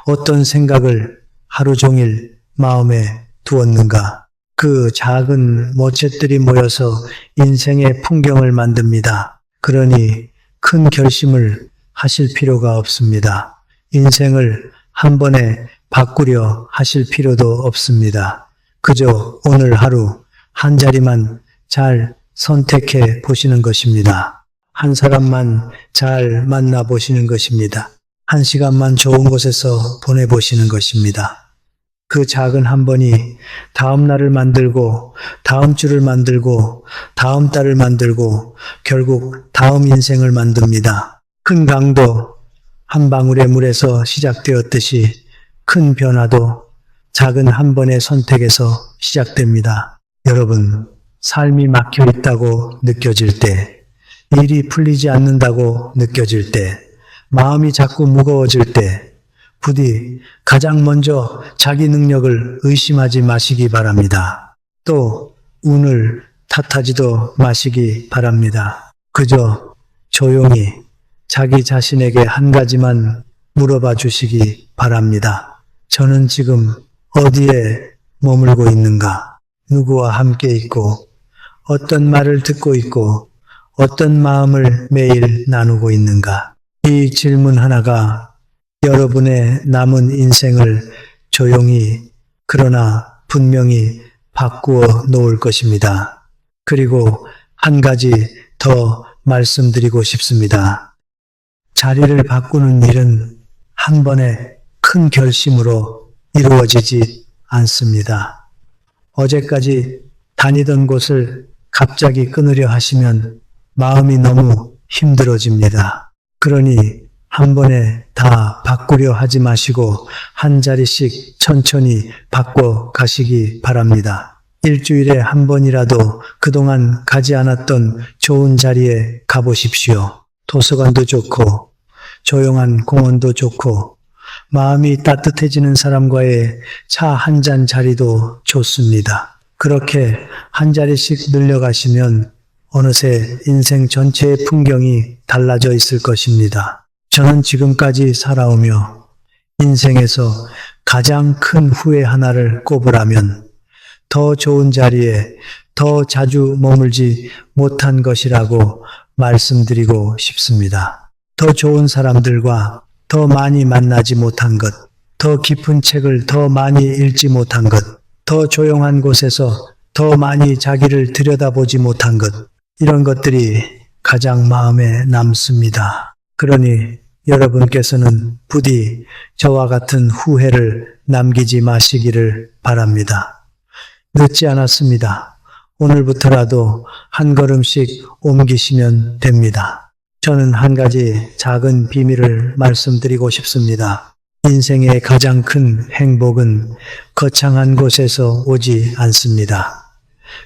어떤 생각을 하루 종일 마음에 두었는가? 그 작은 모쳇들이 모여서 인생의 풍경을 만듭니다. 그러니 큰 결심을 하실 필요가 없습니다. 인생을 한 번에 바꾸려 하실 필요도 없습니다. 그저 오늘 하루 한 자리만 잘 선택해 보시는 것입니다. 한 사람만 잘 만나 보시는 것입니다. 한 시간만 좋은 곳에서 보내보시는 것입니다. 그 작은 한 번이 다음 날을 만들고, 다음 주를 만들고, 다음 달을 만들고, 결국 다음 인생을 만듭니다. 큰 강도 한 방울의 물에서 시작되었듯이 큰 변화도 작은 한 번의 선택에서 시작됩니다. 여러분, 삶이 막혀 있다고 느껴질 때, 일이 풀리지 않는다고 느껴질 때, 마음이 자꾸 무거워질 때, 부디 가장 먼저 자기 능력을 의심하지 마시기 바랍니다. 또 운을 탓하지도 마시기 바랍니다. 그저 조용히 자기 자신에게 한 가지만 물어봐 주시기 바랍니다. 저는 지금 어디에 머물고 있는가? 누구와 함께 있고, 어떤 말을 듣고 있고, 어떤 마음을 매일 나누고 있는가? 이 질문 하나가 여러분의 남은 인생을 조용히 그러나 분명히 바꾸어 놓을 것입니다. 그리고 한 가지 더 말씀드리고 싶습니다. 자리를 바꾸는 일은 한 번의 큰 결심으로 이루어지지 않습니다. 어제까지 다니던 곳을 갑자기 끊으려 하시면 마음이 너무 힘들어집니다. 그러니 한 번에 다 바꾸려 하지 마시고 한 자리씩 천천히 바꿔 가시기 바랍니다. 일주일에 한 번이라도 그동안 가지 않았던 좋은 자리에 가보십시오. 도서관도 좋고 조용한 공원도 좋고 마음이 따뜻해지는 사람과의 차 한 잔 자리도 좋습니다. 그렇게 한 자리씩 늘려가시면 어느새 인생 전체의 풍경이 달라져 있을 것입니다. 저는 지금까지 살아오며 인생에서 가장 큰 후회 하나를 꼽으라면 더 좋은 자리에 더 자주 머물지 못한 것이라고 말씀드리고 싶습니다. 더 좋은 사람들과 더 많이 만나지 못한 것, 더 깊은 책을 더 많이 읽지 못한 것, 더 조용한 곳에서 더 많이 자기를 들여다보지 못한 것, 이런 것들이 가장 마음에 남습니다. 그러니 여러분께서는 부디 저와 같은 후회를 남기지 마시기를 바랍니다. 늦지 않았습니다. 오늘부터라도 한 걸음씩 옮기시면 됩니다. 저는 한 가지 작은 비밀을 말씀드리고 싶습니다. 인생의 가장 큰 행복은 거창한 곳에서 오지 않습니다.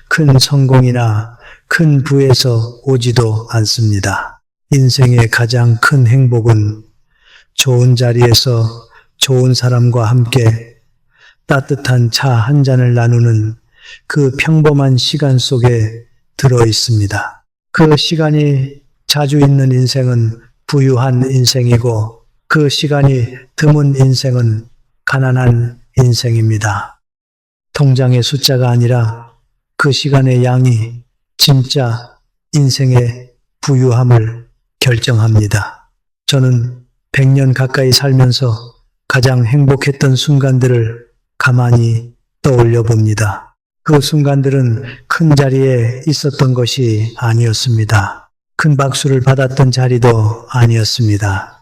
큰 성공이나 큰 부에서 오지도 않습니다. 인생의 가장 큰 행복은 좋은 자리에서 좋은 사람과 함께 따뜻한 차 한 잔을 나누는 그 평범한 시간 속에 들어 있습니다. 그 시간이 자주 있는 인생은 부유한 인생이고 그 시간이 드문 인생은 가난한 인생입니다. 통장의 숫자가 아니라 그 시간의 양이 진짜 인생의 부유함을 결정합니다. 저는 100년 가까이 살면서 가장 행복했던 순간들을 가만히 떠올려 봅니다. 그 순간들은 큰 자리에 있었던 것이 아니었습니다. 큰 박수를 받았던 자리도 아니었습니다.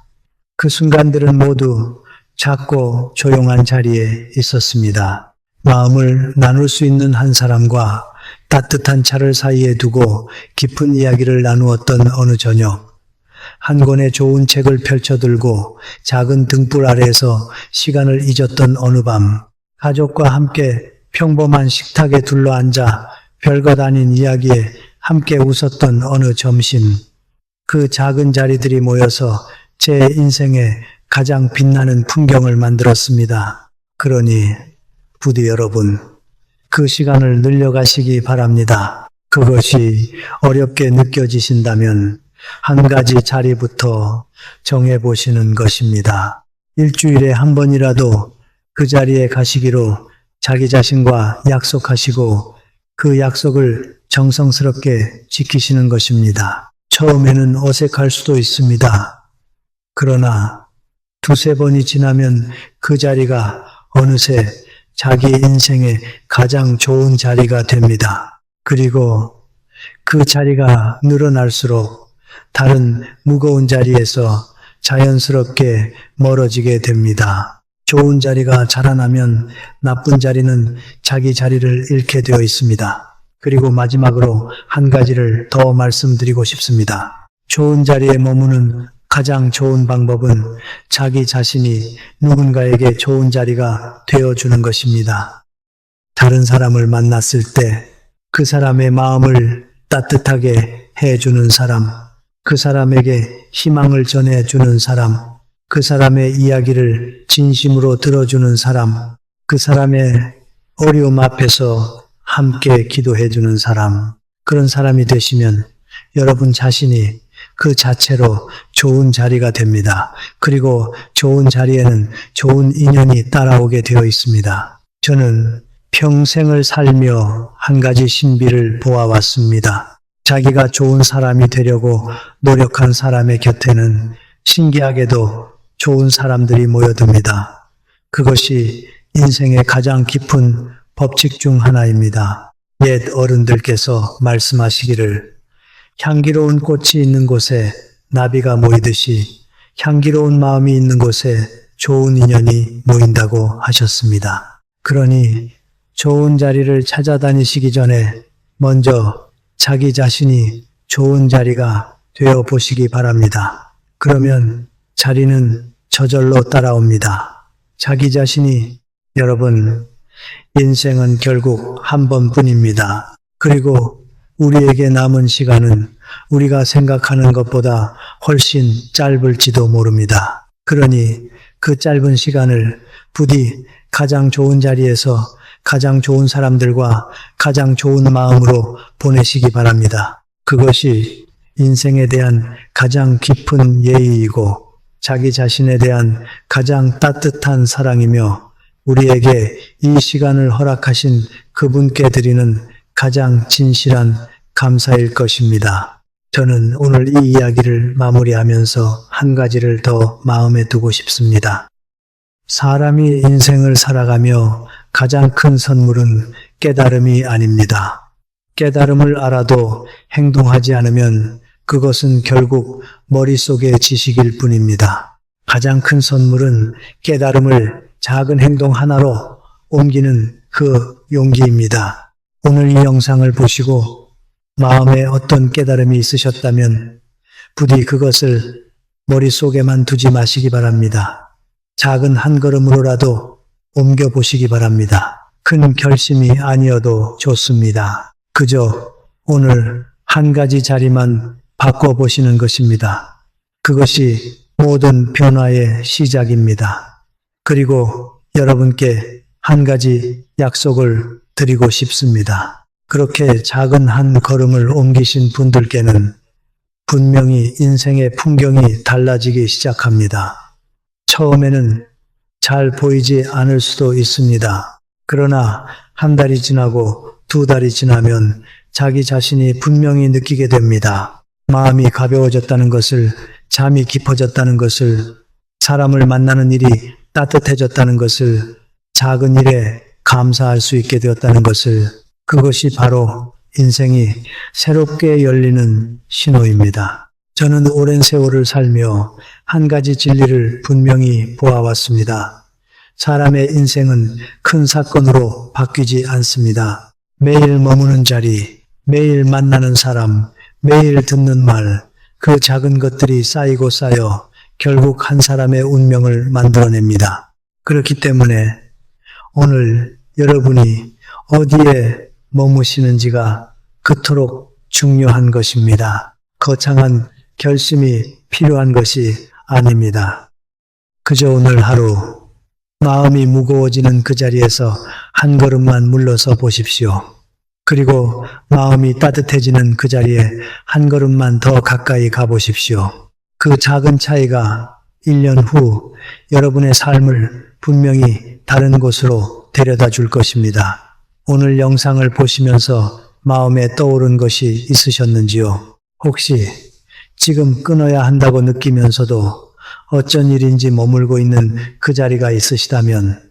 그 순간들은 모두 작고 조용한 자리에 있었습니다. 마음을 나눌 수 있는 한 사람과 따뜻한 차를 사이에 두고 깊은 이야기를 나누었던 어느 저녁, 한 권의 좋은 책을 펼쳐들고 작은 등불 아래에서 시간을 잊었던 어느 밤, 가족과 함께 평범한 식탁에 둘러앉아 별것 아닌 이야기에 함께 웃었던 어느 점심, 그 작은 자리들이 모여서 제 인생의 가장 빛나는 풍경을 만들었습니다. 그러니 부디 여러분, 그 시간을 늘려가시기 바랍니다. 그것이 어렵게 느껴지신다면 한 가지 자리부터 정해보시는 것입니다. 일주일에 한 번이라도 그 자리에 가시기로 자기 자신과 약속하시고 그 약속을 정성스럽게 지키시는 것입니다. 처음에는 어색할 수도 있습니다. 그러나 두세 번이 지나면 그 자리가 어느새 자기 인생의 가장 좋은 자리가 됩니다. 그리고 그 자리가 늘어날수록 다른 무거운 자리에서 자연스럽게 멀어지게 됩니다. 좋은 자리가 자라나면 나쁜 자리는 자기 자리를 잃게 되어 있습니다. 그리고 마지막으로 한 가지를 더 말씀드리고 싶습니다. 좋은 자리에 머무는 가장 좋은 방법은 자기 자신이 누군가에게 좋은 자리가 되어주는 것입니다. 다른 사람을 만났을 때 그 사람의 마음을 따뜻하게 해주는 사람, 그 사람에게 희망을 전해주는 사람, 그 사람의 이야기를 진심으로 들어주는 사람, 그 사람의 어려움 앞에서 함께 기도해주는 사람, 그런 사람이 되시면 여러분 자신이 그 자체로 좋은 자리가 됩니다. 그리고 좋은 자리에는 좋은 인연이 따라오게 되어 있습니다. 저는 평생을 살며 한 가지 신비를 보아왔습니다. 자기가 좋은 사람이 되려고 노력한 사람의 곁에는 신기하게도 좋은 사람들이 모여듭니다. 그것이 인생의 가장 깊은 법칙 중 하나입니다. 옛 어른들께서 말씀하시기를 향기로운 꽃이 있는 곳에 나비가 모이듯이 향기로운 마음이 있는 곳에 좋은 인연이 모인다고 하셨습니다. 그러니 좋은 자리를 찾아다니시기 전에 먼저 자기 자신이 좋은 자리가 되어 보시기 바랍니다. 그러면 자리는 저절로 따라옵니다. 자기 자신이 여러분, 인생은 결국 한 번뿐입니다. 그리고 우리에게 남은 시간은 우리가 생각하는 것보다 훨씬 짧을지도 모릅니다. 그러니 그 짧은 시간을 부디 가장 좋은 자리에서 가장 좋은 사람들과 가장 좋은 마음으로 보내시기 바랍니다. 그것이 인생에 대한 가장 깊은 예의이고 자기 자신에 대한 가장 따뜻한 사랑이며 우리에게 이 시간을 허락하신 그분께 드리는 가장 진실한 감사일 것입니다. 저는 오늘 이 이야기를 마무리하면서 한 가지를 더 마음에 두고 싶습니다. 사람이 인생을 살아가며 가장 큰 선물은 깨달음이 아닙니다. 깨달음을 알아도 행동하지 않으면 그것은 결국 머릿속의 지식일 뿐입니다. 가장 큰 선물은 깨달음을 작은 행동 하나로 옮기는 그 용기입니다. 오늘 이 영상을 보시고 마음에 어떤 깨달음이 있으셨다면 부디 그것을 머릿속에만 두지 마시기 바랍니다. 작은 한 걸음으로라도 옮겨보시기 바랍니다. 큰 결심이 아니어도 좋습니다. 그저 오늘 한 가지 자리만 바꿔보시는 것입니다. 그것이 모든 변화의 시작입니다. 그리고 여러분께 한 가지 약속을 드리고 싶습니다. 그렇게 작은 한 걸음을 옮기신 분들께는 분명히 인생의 풍경이 달라지기 시작합니다. 처음에는 잘 보이지 않을 수도 있습니다. 그러나 한 달이 지나고 두 달이 지나면 자기 자신이 분명히 느끼게 됩니다. 마음이 가벼워졌다는 것을, 잠이 깊어졌다는 것을, 사람을 만나는 일이 따뜻해졌다는 것을, 작은 일에 감사할 수 있게 되었다는 것을, 그것이 바로 인생이 새롭게 열리는 신호입니다. 저는 오랜 세월을 살며 한 가지 진리를 분명히 보아왔습니다. 사람의 인생은 큰 사건으로 바뀌지 않습니다. 매일 머무는 자리, 매일 만나는 사람, 매일 듣는 말, 그 작은 것들이 쌓이고 쌓여 결국 한 사람의 운명을 만들어냅니다. 그렇기 때문에 오늘 여러분이 어디에 머무시는지가 그토록 중요한 것입니다. 거창한 결심이 필요한 것이 아닙니다. 그저 오늘 하루 마음이 무거워지는 그 자리에서 한 걸음만 물러서 보십시오. 그리고 마음이 따뜻해지는 그 자리에 한 걸음만 더 가까이 가보십시오. 그 작은 차이가 1년 후 여러분의 삶을 분명히 다른 곳으로 데려다 줄 것입니다. 오늘 영상을 보시면서 마음에 떠오른 것이 있으셨는지요? 혹시 지금 끊어야 한다고 느끼면서도 어쩐 일인지 머물고 있는 그 자리가 있으시다면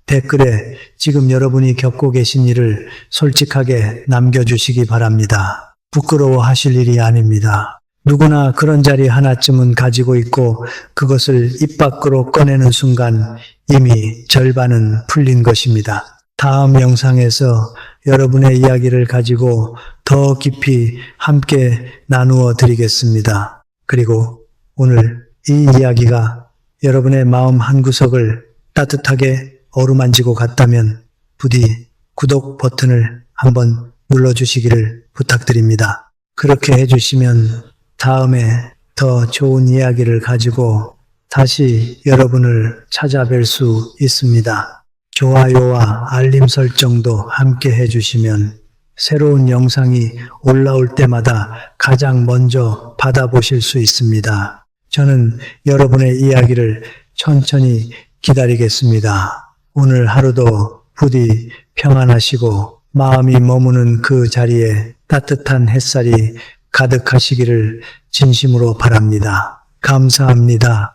댓글에 지금 여러분이 겪고 계신 일을 솔직하게 남겨주시기 바랍니다. 부끄러워하실 일이 아닙니다. 누구나 그런 자리 하나쯤은 가지고 있고 그것을 입 밖으로 꺼내는 순간 이미 절반은 풀린 것입니다. 다음 영상에서 여러분의 이야기를 가지고 더 깊이 함께 나누어 드리겠습니다. 그리고 오늘 이 이야기가 여러분의 마음 한구석을 따뜻하게 어루만지고 갔다면 부디 구독 버튼을 한번 눌러주시기를 부탁드립니다. 그렇게 해주시면 다음에 더 좋은 이야기를 가지고 다시 여러분을 찾아뵐 수 있습니다. 좋아요와 알림 설정도 함께 해주시면 새로운 영상이 올라올 때마다 가장 먼저 받아보실 수 있습니다. 저는 여러분의 이야기를 천천히 기다리겠습니다. 오늘 하루도 부디 평안하시고 마음이 머무는 그 자리에 따뜻한 햇살이 가득하시기를 진심으로 바랍니다. 감사합니다.